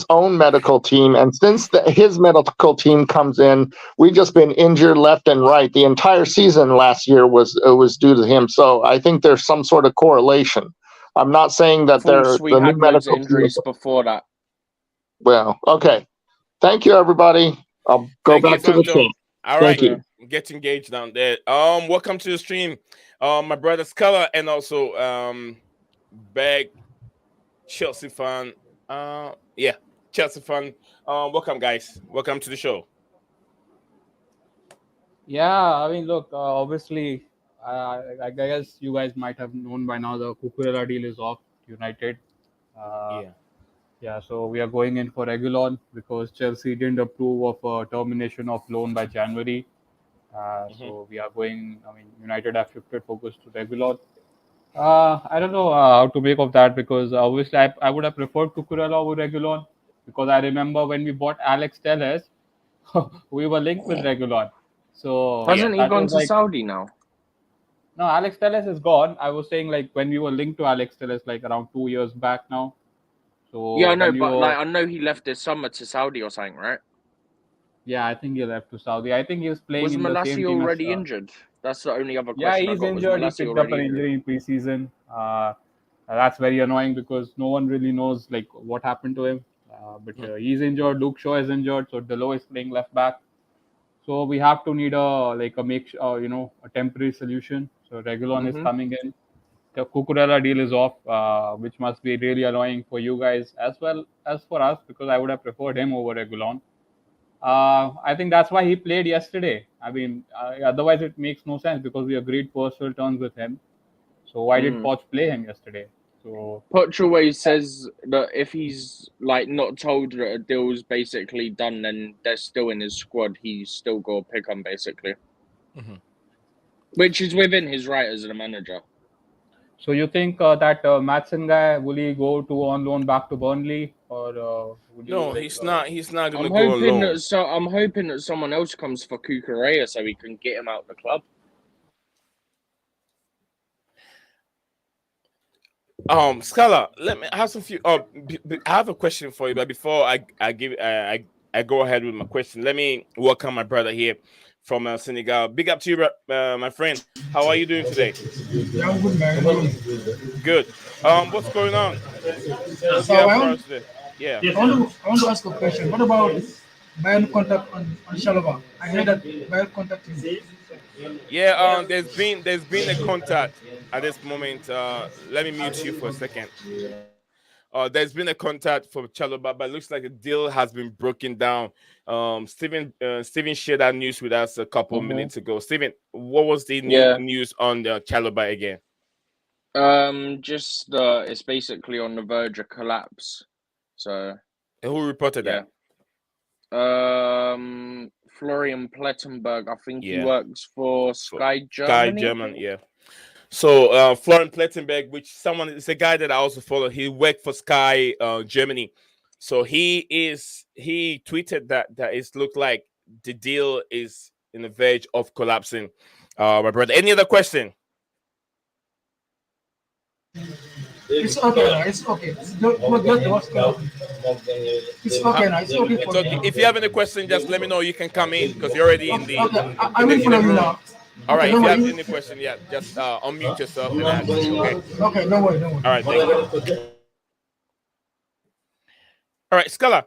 own medical team. And since his medical team comes in, we've just been injured left and right. The entire season last year was due to him. So I think there's some sort of correlation. I'm not saying that False, we the new had loads of medical injuries team. before that. Well, okay. Thank you, everybody. I'll go Thank you, back to the Phantom. show. All Thank right, you. get engaged down there. Welcome to the stream, my brother Scala, and also Beg Chelsea fan. Yeah, Chelsea fan. Welcome, guys. Welcome to the show. Yeah, I mean, look, obviously, I guess you guys might have known by now the Cucurella deal is off United. Uh, Yeah. yeah, so we are going in for Regulon because Chelsea didn't approve of termination of loan by January. So we are going, I mean, United have shifted focus to Regulon. I don't know how to make of that because obviously I would have preferred Cucurella over Regulon because I remember when we bought Alex Telles, we were linked with Regulon. So Yeah. Hasn't he that gone was to like, Saudi now? no, Alex Telles is gone. I was saying like when we were linked to Alex Telles like around 2 years back now. Yeah, So I know, when we but were, like I know he left this summer to Saudi or something, right? yeah, I think he left to Saudi. I think he was playing Was in the same Malassi team as. already injured? That's the only other Yeah, question I he's got. Was injured. He Malassi picked up already an injured? injury in preseason. That's very annoying because no one really knows like what happened to him. But he's injured. Luke Shaw is injured, so Delo is playing left back. So we have to need a temporary solution. So Regulon is coming in. The Cucurella deal is off, which must be really annoying for you guys as well as for us because I would have preferred him over Regulon. I think that's why he played yesterday. I mean, otherwise it makes no sense because we agreed personal terms with him. So why did Poch play him yesterday? So Poch always says that if he's like not told that a deal's basically done, then they're still in his squad. He's still got to pick them basically, which is within his right as a manager. So you think that Matson guy will he go to on loan back to Burnley or would you No, like? he's not. He's not gonna I'm go hoping alone. I'm hoping that someone else comes for Cucurella so we can get him out the club. Scala, let me have some few. I have a question for you, but before I go ahead with my question, let me welcome my brother here from Senegal. Big up to you, my friend. How are you doing today? Yeah, I'm good, man. How are you? Good. What's going on? What do you So have for us today? Yeah. I want to ask a question. What about Bayern contact on Shalova? I heard that Bayern contacted him. Yeah. There's been a contact at this moment. Let me mute you for a second. There's been a contact for Chaloba, but it looks like the deal has been broken down. Steven shared that news with us a couple of minutes ago. Steven, what was the news on the Chaloba again? Just it's basically on the verge of collapse. So And who reported that? Florian Plettenberg, I think he Yeah. works for Sky Sky Germany. German, yeah. So Florian Plettenberg, which someone is a guy that I also follow. He worked for Sky Germany. So he tweeted that it looked like the deal is in the verge of collapsing. My brother. Any other question? It's okay now. It's okay. What's going on? It's okay now. It's okay It's for me okay. now. If you have any question, just let me know. You can come in because you're already in the Okay, I in will the in follow the you room. now. All Okay, right. If don't you have worry. any question, yeah, just unmute yourself and ask me. Okay. Okay, don't worry, don't All worry. right. Thank you. All right, Scala.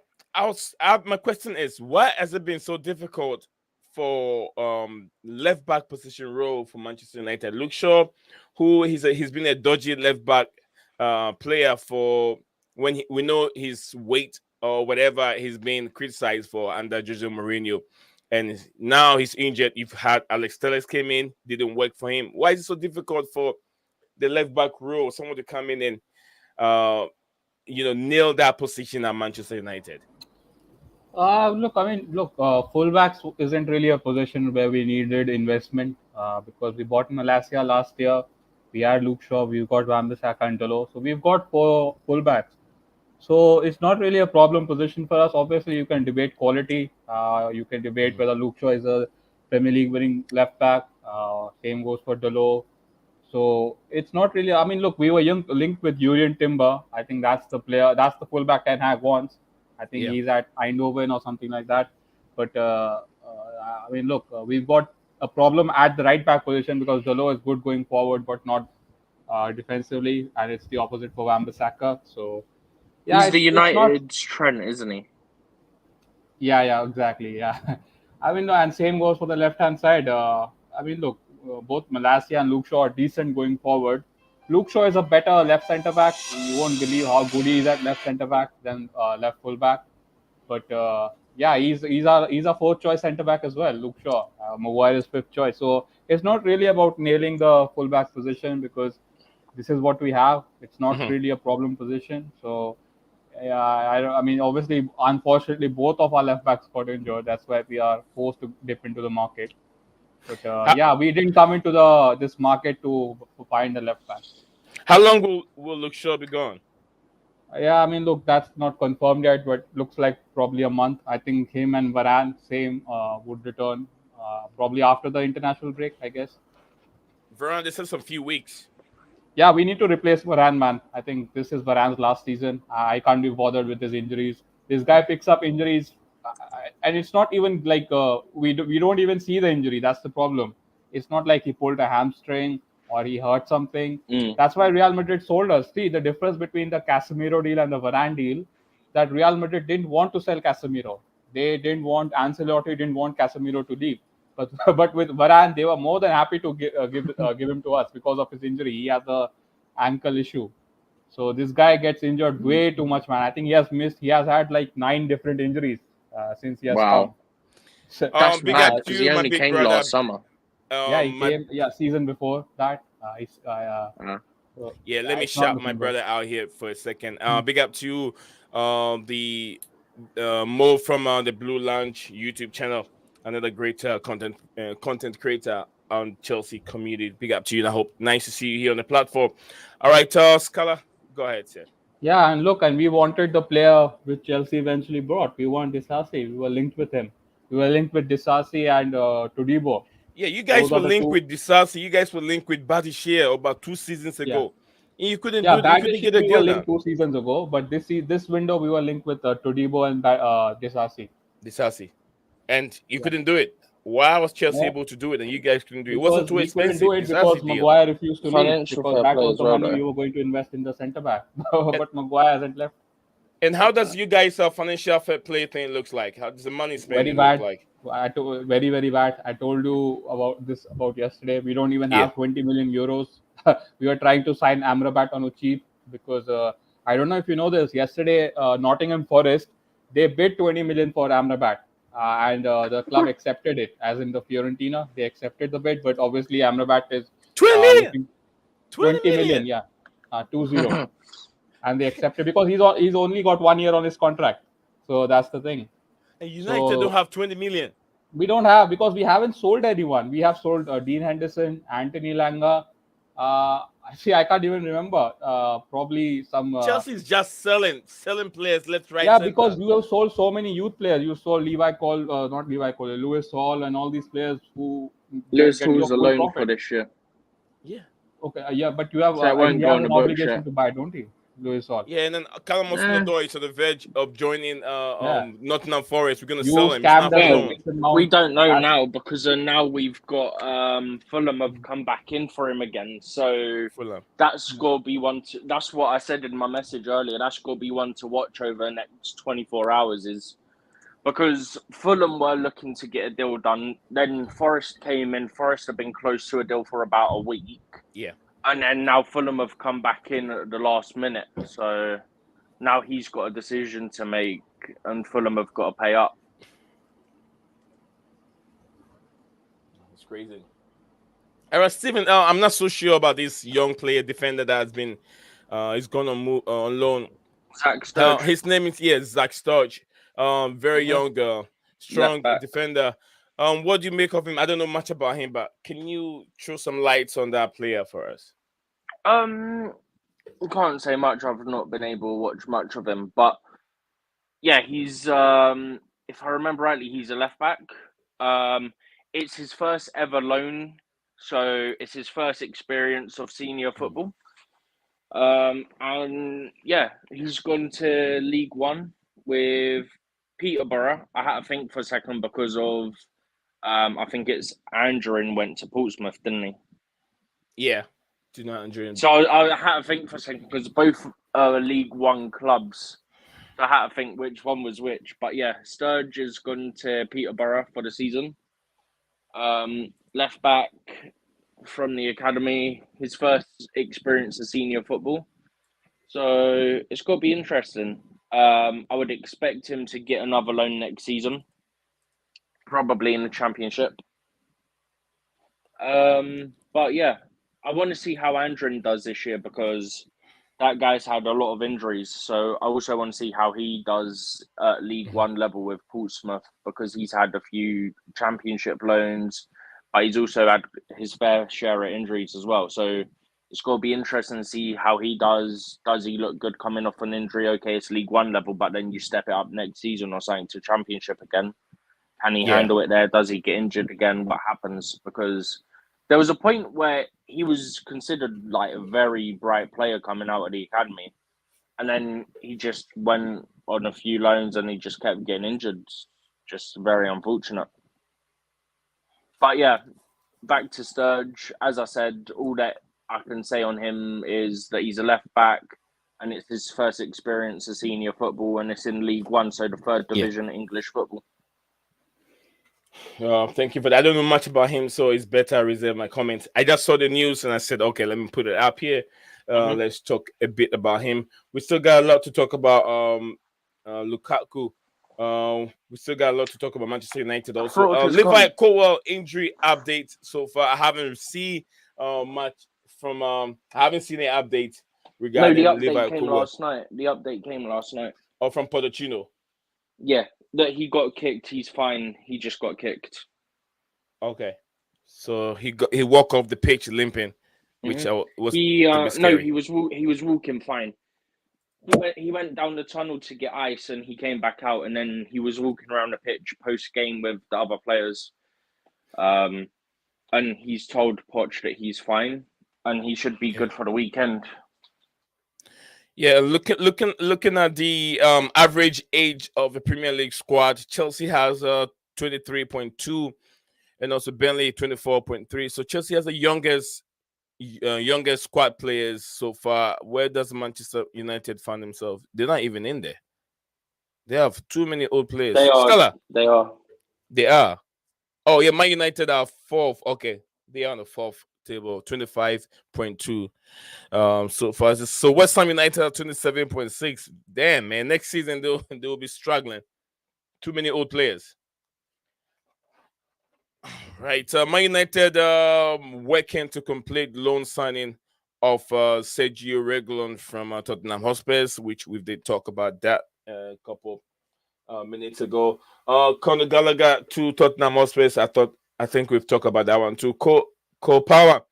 My question is, why has it been so difficult for left back position role for Manchester United? Luke Shaw, who he's been a dodgy left back player for when we know his weight or whatever he's been criticized for under Jose Mourinho, and now he's injured. You've had Alex Telles came in, didn't work for him. Why is it so difficult for the left back role, someone to come in and uh, nail that position at Manchester United? Fullbacks isn't really a position where we needed investment because we bought Malasia last year. We had Luke Shaw, we've got Wan-Bissaka and Delo. So we've got 4 fullbacks. So it's not really a problem position for us. Obviously, you can debate quality. You can debate whether Luke Shaw is a Premier League winning left back. Same goes for Delo. So it's not really. I mean, look, we were linked with Julian Timber. I think that's the player. That's the fullback Ten Hag wants. I think Yeah. he's at Eindhoven or something like that. But I mean, look, we've got a problem at the right back position because Delo is good going forward, but not defensively, and it's the opposite for Wan-Bissaka. So yeah, He's the it's not. United's Trent, isn't he? Yeah, exactly. Yeah, I mean, no, and same goes for the left-hand side. I mean, look, both Malasia and Luke Shaw are decent going forward. Luke Shaw is a better left centre back. You won't believe how good he is at left centre back than left full back. But yeah, he's a fourth choice centre back as well. Luke Shaw, Maguire is fifth choice. So it's not really about nailing the full back position because this is what we have. It's not Mhm. really a problem position. So yeah, I mean, obviously, unfortunately, both of our left backs got injured. That's why we are forced to dip into the market. But How, yeah, we didn't come into this market to find a left back. how long will Luke Shaw be gone? Yeah, I mean, look, that's not confirmed yet, but looks like probably a month. I think him and Varane same would return probably after the international break, I guess. Varane, this is a few weeks. Yeah, we need to replace Varane, man. I think this is Varane's last season. I can't be bothered with his injuries. This guy picks up injuries, and it's not even like we don't even see the injury. That's the problem. It's not like he pulled a hamstring or he hurt something. Mm. That's why Real Madrid sold us. See, the difference between the Casemiro deal and the Varane deal, that Real Madrid didn't want to sell Casemiro. They didn't want Ancelotti didn't want Casemiro to leave. But but with Varane, they were more than happy to give him to us because of his injury. He has a ankle issue. So this guy gets injured way too much, man. I think he has missed. He has had like 9 different injuries since he has come. Wow, So, that's Big up mad uh, to because you, he my only big came brother. last summer. yeah, he My came. Yeah, season before that. Uh, So, Yeah, let me it's not shout my looking good. brother out here for a second. Big up to you, the Mo from the Blue Lounge YouTube channel, another great content creator on Chelsea community. Big up to you, and I hope nice to see you here on the platform. All right, Scala, go ahead, sir. Yeah, and look, and we wanted the player which Chelsea eventually brought. We want Disasi. We were linked with him. We were linked with Disasi and Todibo. Yeah, you guys Those were are the linked two. with Disasi. You guys were linked with Badishia about 2 seasons Yeah. ago. And you couldn't Yeah, do. You couldn't Badish get a we were deal done. linked 2 seasons ago, but this window we were linked with Todibo and Disasi. Disasi, and you Yeah. couldn't do it. Why was Chelsea No, able to do it and you guys couldn't do it? It wasn't because too we couldn't do expensive. it because Disasi deal. Maguire refused to leave financial because fair that play was as the well, money though. we were going to invest in the centre back. And, But Maguire hasn't left. and how does you guys financial fair play thing looks like? How does the money Very spending look bad. like? Very bad. I told you about this about yesterday. We don't even Yeah. have 20 million euros. We were trying to sign Amrabat on a cheap because I don't know if you know this. Yesterday, Nottingham Forest they bid 20 million for Amrabat, and the club accepted it. As in the Fiorentina, they accepted the bid, but obviously Amrabat is 20 million. looking 20 20 million. million. Yeah, 20, and they accepted because he's only got 1 year on his contract. So that's the thing. And United don't So have 20 million. we don't have because we haven't sold anyone. We have sold Dean Henderson, Anthony Langa, See, I can't even remember. Probably some. Chelsea's just selling players left, right, Yeah, center. because you have sold so many youth players. You sold not Levi Cole, Lewis Hall, and all these players who Lewis get your Hall's full alone for profit. this year. Yeah. Okay, yeah, but you have So it won't he go has on the an books obligation yet. to buy, don't he, Lewis Hall? Yeah, and then Callum Hudson-Odoi is on the verge of joining Yeah. Nottingham Forest. We're gonna You sell him. He's scammed half them with loan. Mason Mount. We don't know That's- now because now we've got Fulham have come back in for him again. So Fulham. that's got to be one. That's what I said in my message earlier. That's got to be one to watch over the next 24 hours. Is because Fulham were looking to get a deal done. Then Forest came in. Forest have been close to a deal for about a week. Yeah. And then now Fulham have come back in at the last minute. So now he's got a decision to make, and Fulham have got to pay up. It's crazy. Stephen, I'm not so sure about this young player defender that has been he's gonna move on loan. Zach Sturridge. His name is Zach Sturridge. Very young, strong Left back. defender. What do you make of him? I don't know much about him, but can you throw some lights on that player for us? I can't say much. I've not been able to watch much of him, but yeah, he's if I remember rightly, he's a left back. It's his first ever loan, so it's his first experience of senior football. And yeah, he's gone to League One with Peterborough. I had to think for a second because of I think it's Andrew went to Portsmouth, didn't he? Yeah, do not enjoy him. So I had to think for a second because both are League One clubs. So I had to think which one was which. But yeah, Sturge has gone to Peterborough for the season. Left back from the academy, his first experience of senior football. So it's got to be interesting. I would expect him to get another loan next season, probably in the Championship. But yeah, I want to see how Andrin does this year because that guy's had a lot of injuries. So I also want to see how he does at League One level with Portsmouth because he's had a few Championship loans, but he's also had his fair share of injuries as well. So it's going to be interesting to see how he does. Does he look good coming off an injury? Okay, it's League One level, but then you step it up next season or something to Championship again. Can he handle it there? Does he get injured again? What happens? Because there was a point where he was considered like a very bright player coming out of the academy. And then he just went on a few loans and he just kept getting injured. Just very unfortunate. But yeah, back to Sturge. As I said, all that I can say on him is that he's a left back and it's his first experience of senior football and it's in League One, so the third division English football. Thank you for that. I don't know much about him, so it's better I reserve my comments. I just saw the news and I said, okay, let me put it up here. Let's talk a bit about him. We still got a lot to talk about Lukaku. We still got a lot to talk about Manchester United also. Levi Colwill injury update so far. I haven't seen much from I haven't seen an update regarding the update Levi came Colwill. last night. The update came last night. Oh, from Pochettino. Yeah, that he got kicked. He's fine. He just got kicked. Okay, so he walked off the pitch limping, which was no, he was walking fine. He went down the tunnel to get ice, and he came back out, and then he was walking around the pitch post game with the other players. And he's told Poch that he's fine, and he should be good for the weekend. Yeah, looking at the average age of the Premier League squad, Chelsea has 23.2, and also Burnley 24.3. So Chelsea has the youngest squad players so far. Where does Manchester United find themselves? They're not even in there. They have too many old players. They are. Scala, They are. Oh yeah, Man United are fourth. Okay, they are on the fourth table, 25.2. So far. So West Ham United are 27.6. Damn, man. Next season they'll be struggling. Too many old players. Right. Man United working to complete loan signing of Sergio Reguilon from Tottenham Hotspur, which we did talk about that a couple minutes ago. Conor Gallagher to Tottenham Hotspur. I think we've talked about that one too. Cole Power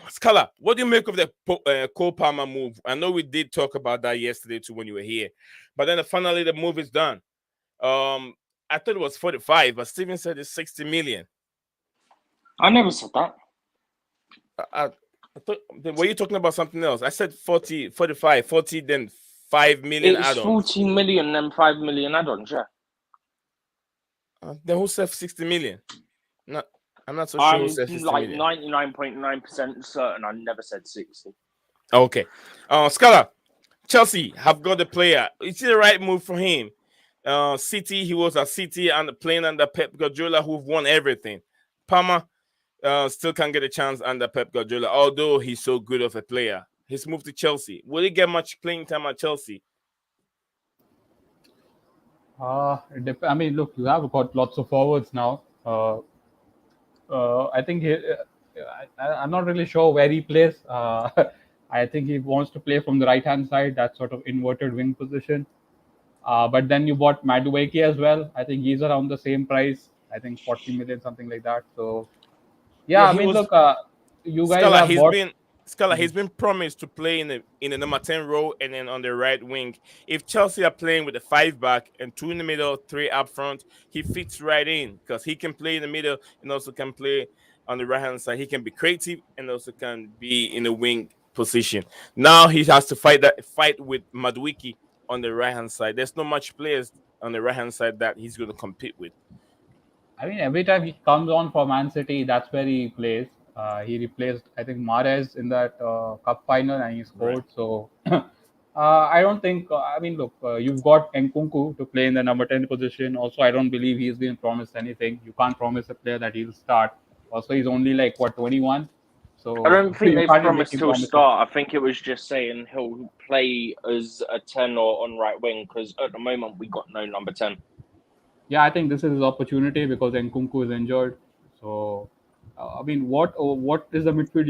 Scala, what do you make of the Cole Palmer move? I know we did talk about that yesterday too when you were here, but then finally the move is done. I thought it was 45, but Steven said it's 60 million. I never said that. I thought, were you talking about something else? I said 40, 45, 40, then 5 million It's add-ons. 14 million, then 5 million add-ons, yeah. Then who said 60 million? I'm not so sure who said 60 like million. 99.9% certain I never said 60. Okay. Scala, Chelsea have got the player. Is it the right move for him? City, he was at City and playing under Pep Guardiola, who've won everything. Palmer still can't get a chance under Pep Guardiola, although he's so good of a player. He's moved to Chelsea. Will he get much playing time at Chelsea? I mean, look, you have got lots of forwards now. I think I'm not really sure where he plays. I think he wants to play from the right-hand side, that sort of inverted wing position. But then you bought Madueke as well. I think he's around the same price. I think 40 million, something like that. So, yeah, I mean, look, you guys Scala, have bought. he's been promised to play in the number 10 role and then on the right wing. If Chelsea are playing with a 5 back and 2 in the middle, 3 up front, he fits right in because he can play in the middle and also can play on the right hand side. He can be creative and also can be in the wing position. Now he has to fight with Madueke on the right hand side. There's not much players on the right hand side that he's going to compete with. I mean, every time he comes on for Man City, that's where he plays. He replaced, I think, Mahrez in that cup final, and he scored. Right. So, I don't think. I mean, look, you've got Nkunku to play in the number 10 position. Also, I don't believe he's been promised anything. You can't promise a player that he'll start. Also, he's only like 21. So I don't think you they've can't promised make him he'll promises. start. I think it was just saying he'll play as a 10 or on right wing because at the moment we got no number 10. Yeah, I think this is his opportunity because Nkunku is injured. So, I mean, what is the midfield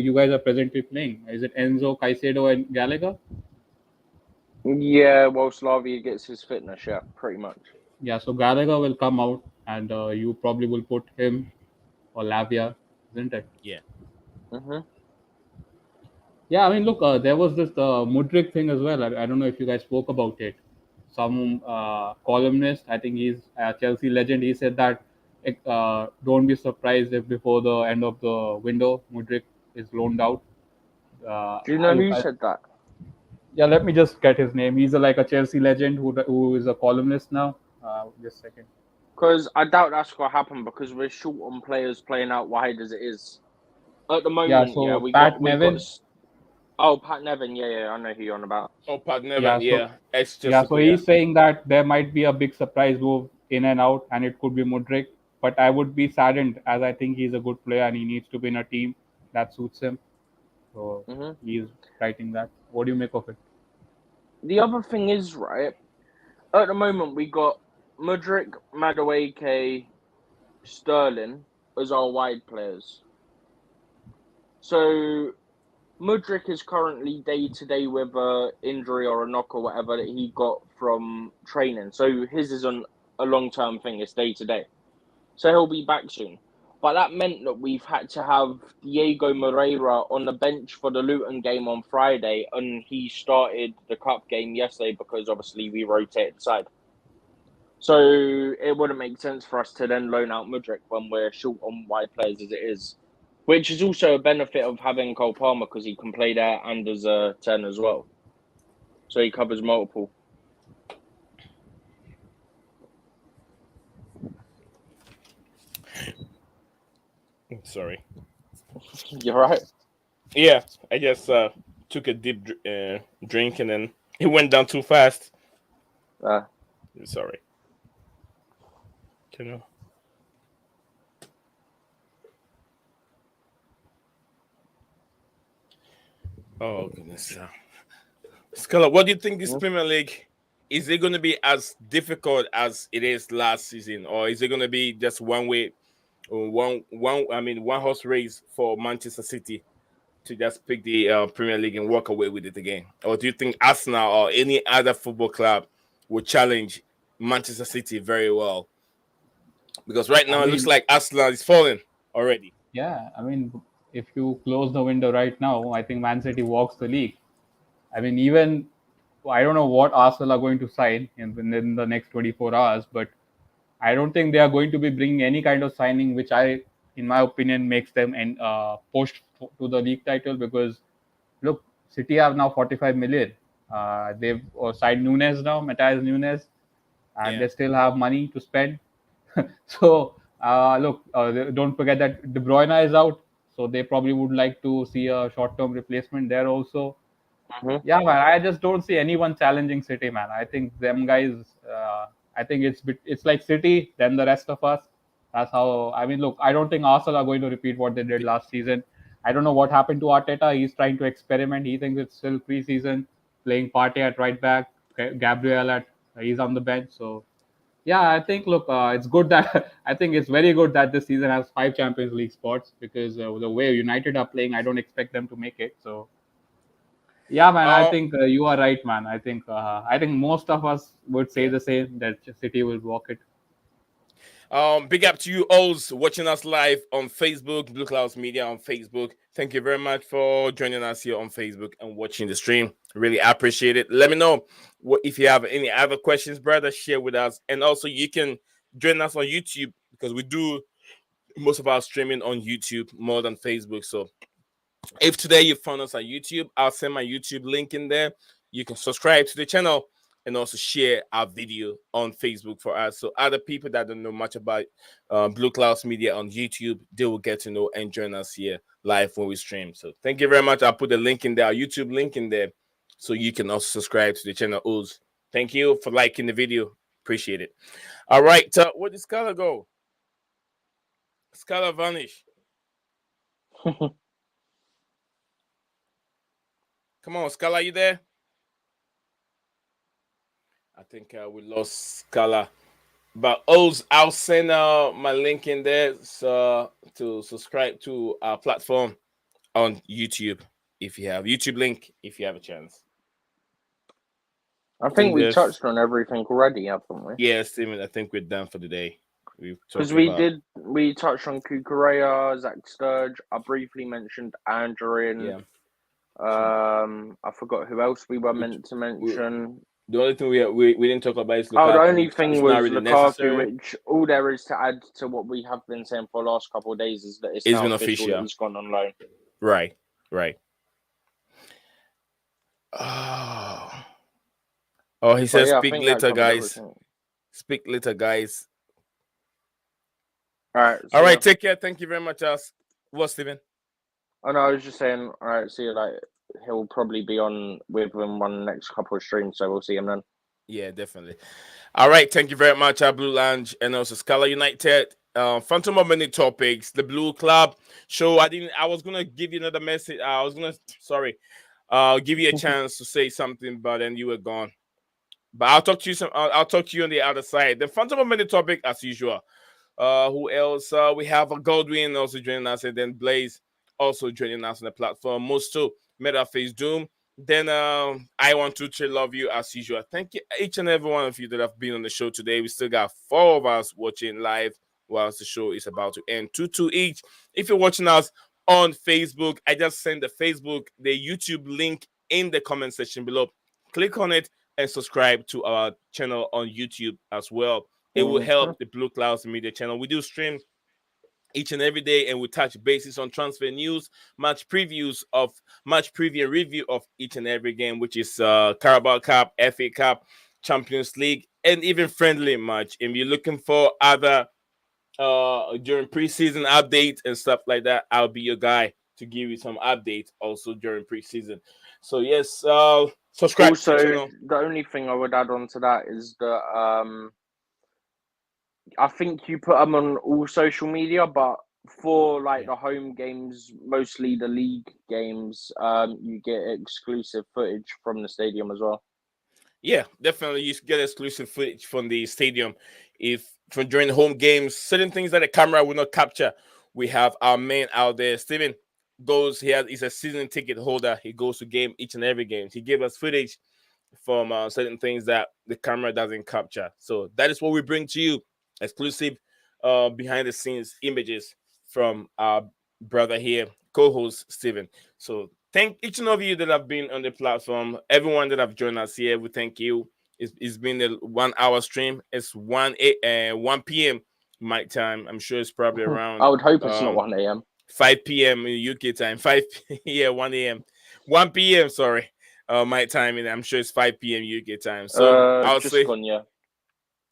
you guys are presently playing? Is it Enzo, Caicedo, and Gallagher? Yeah, well, Slavia gets his fitness, yeah, pretty much. Yeah, so Gallagher will come out, and you probably will put him or Lavia, isn't it? Yeah. Mm-hmm. Yeah, I mean, look, there was this Mudryk thing as well. I don't know if you guys spoke about it. Some columnist, I think he's a Chelsea legend, he said that don't be surprised if before the end of the window, Mudryk is loaned out. Do you know who said that? Yeah, let me just get his name. He's like a Chelsea legend who is a columnist now. Just a second. Because I doubt that's going to happen because we're short on players playing out wide as it is. At the moment, we got Nevin. Pat Nevin, yeah, I know who you're on about. Oh, Pat Nevin, so he's saying that there might be a big surprise move in and out, and it could be Mudryk. But I would be saddened as I think he's a good player and he needs to be in a team that suits him. So he's writing that. What do you make of it? The other thing is, right, at the moment we got Mudryk, Madueke, Sterling as our wide players. So Mudryk is currently day-to-day with an injury or a knock or whatever that he got from training. So his isn't a long-term thing, it's day-to-day. So he'll be back soon. But that meant that we've had to have Diego Moreira on the bench for the Luton game on Friday, and he started the cup game yesterday because obviously we rotated the side. So it wouldn't make sense for us to then loan out Mudryk when we're short on wide players as it is. Which is also a benefit of having Cole Palmer because he can play there and as a 10 as well. So he covers multiple. Sorry. You're right. Yeah, I just took a deep drink and then it went down too fast. Sorry. Oh goodness. Scala, what do you think this Premier League is? It going to be as difficult as it is last season, or is it going to be just one horse race for Manchester City to just pick the Premier League and walk away with it again? Or do you think Arsenal or any other football club will challenge Manchester City very well? Because right now it looks like Arsenal is falling already. Yeah, I mean, if you close the window right now, I think Man City walks the league. I mean, even I don't know what Arsenal are going to sign in the next 24 hours, but I don't think they are going to be bringing any kind of signing which in my opinion, makes them push to the league title because look, City have now 45 million. They've signed Nunes now, Matthias Nunes, and they still have money to spend. So look, don't forget that De Bruyne is out, so they probably would like to see a short-term replacement there also. Yeah, man, I just don't see anyone challenging City, man. I think them guys. I think it's like City, then the rest of us. That's how. I mean, look, I don't think Arsenal are going to repeat what they did last season. I don't know what happened to Arteta. He's trying to experiment. He thinks it's still preseason, playing Partey at right back, Gabriel at he's on the bench. So yeah, I think look, it's good that I think it's very good that this season has 5 Champions League spots because the way United are playing, I don't expect them to make it. So yeah, man, I think you are right, man. I think most of us would say the same that City will walk it. Big up to you all watching us live on Facebook, Blueclouds Media on Facebook. Thank you very much for joining us here on Facebook and watching the stream. Really appreciate it. Let me know if you have any other questions, brother. Share with us, and also you can join us on YouTube because we do most of our streaming on YouTube more than Facebook. So if today you found us on YouTube, I'll send my YouTube link in there. You can subscribe to the channel and also share our video on Facebook for us. So other people that don't know much about Blueclouds Media on YouTube, they will get to know and join us here live when we stream. So thank you very much. I'll put the link in there, our YouTube link in there, so you can also subscribe to the channel. Oz. Thank you for liking the video. Appreciate it. All right. Where did Scala go? Scala vanish. Come on, Scala, you there? I think we lost Scala. But I'll send my link in there to subscribe to our platform on YouTube if you have YouTube link, if you have a chance. I think we touched on everything already, haven't we? Yeah, Steven, I think we're done for the day. Because we touched on Kukurea, Zach Sturge. I briefly mentioned Andrew. Yeah. I forgot who else we were meant to mention. The only thing we didn't talk about is Lukaku. Oh, the only thing was really Lukaku, necessary. which all there is to add to what we have been saying for the last couple of days is that it's now official that he's gone on loan. Right. Oh, he says speak later, guys. Speak later, guys. All right, take care. Thank you very much, What, Steven? Oh no, I was just saying. All right, see you. Like he'll probably be on with him on the next couple of streams, so we'll see him then. Yeah, definitely. All right, thank you very much, Blue Lounge and also Scala United. Phantom of many topics. The Blue Club show. I was gonna give you another message. Give you a chance to say something, but then you were gone. But I'll talk to you I'll talk to you on the other side. The Phantom of many topic as usual. Who else? We have a Goldwyn also joining us, and then Blaze also joining us on the platform. Mosto, Metaface Doom. Then I want to love you as usual. Thank you, each and every one of you that have been on the show today. We still got 4 of us watching live whilst the show is about to end. 2 each. If you're watching us on Facebook, I just sent the YouTube link in the comment section below. Click on it and subscribe to our channel on YouTube as well. It will help the Blueclouds Media channel. We do stream each and every day, and we touch bases on transfer news, match preview and review of each and every game, which is Carabao Cup, FA Cup, Champions League, and even friendly match. And we're looking for other during preseason updates and stuff like that. I'll be your guy to give you some updates also during preseason. So yes, subscribe also, to the channel. The only thing I would add on to that is that I think you put them on all social media, but for the home games, mostly the league games, you get exclusive footage from the stadium as well. Yeah, definitely. You get exclusive footage from the stadium. From during home games, certain things that the camera will not capture. We have our man out there, Steven he's a season ticket holder. He goes to game each and every game. He gave us footage from certain things that the camera doesn't capture. So that is what we bring to you. Exclusive behind the scenes images from our brother here, co-host Steven. So thank each and every you that have been on the platform, everyone that have joined us here. We thank you. It's been a 1 hour stream. It's 1 p.m. my time. I'm sure it's probably around. I would hope it's not 1 a.m. 5 p.m. in UK time. 1 a.m. 1 p.m. Sorry, my time, and I'm sure it's 5 p.m. UK time. So I'll just say, gone, yeah.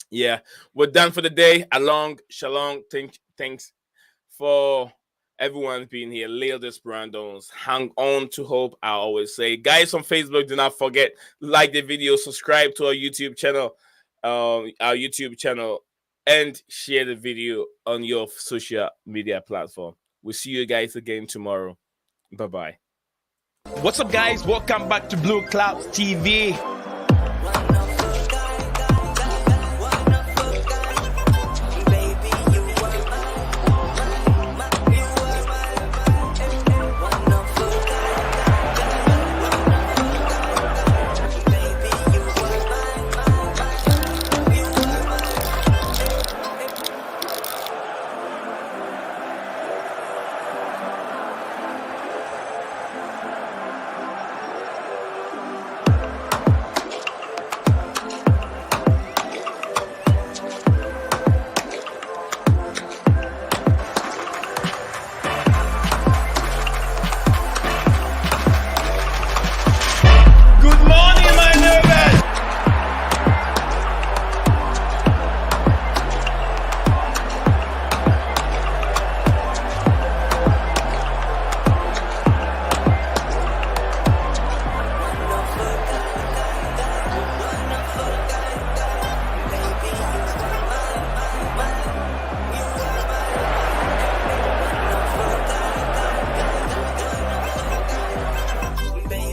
Yeah, we're done for the day. Shalom. Thanks for everyone being here. Leo Desperandos, hang on to hope. I always say, guys on Facebook, do not forget, like the video, subscribe to our YouTube channel, and share the video on your social media platform. We'll see you guys again tomorrow. Bye-bye. What's up, guys? Welcome back to Blueclouds TV.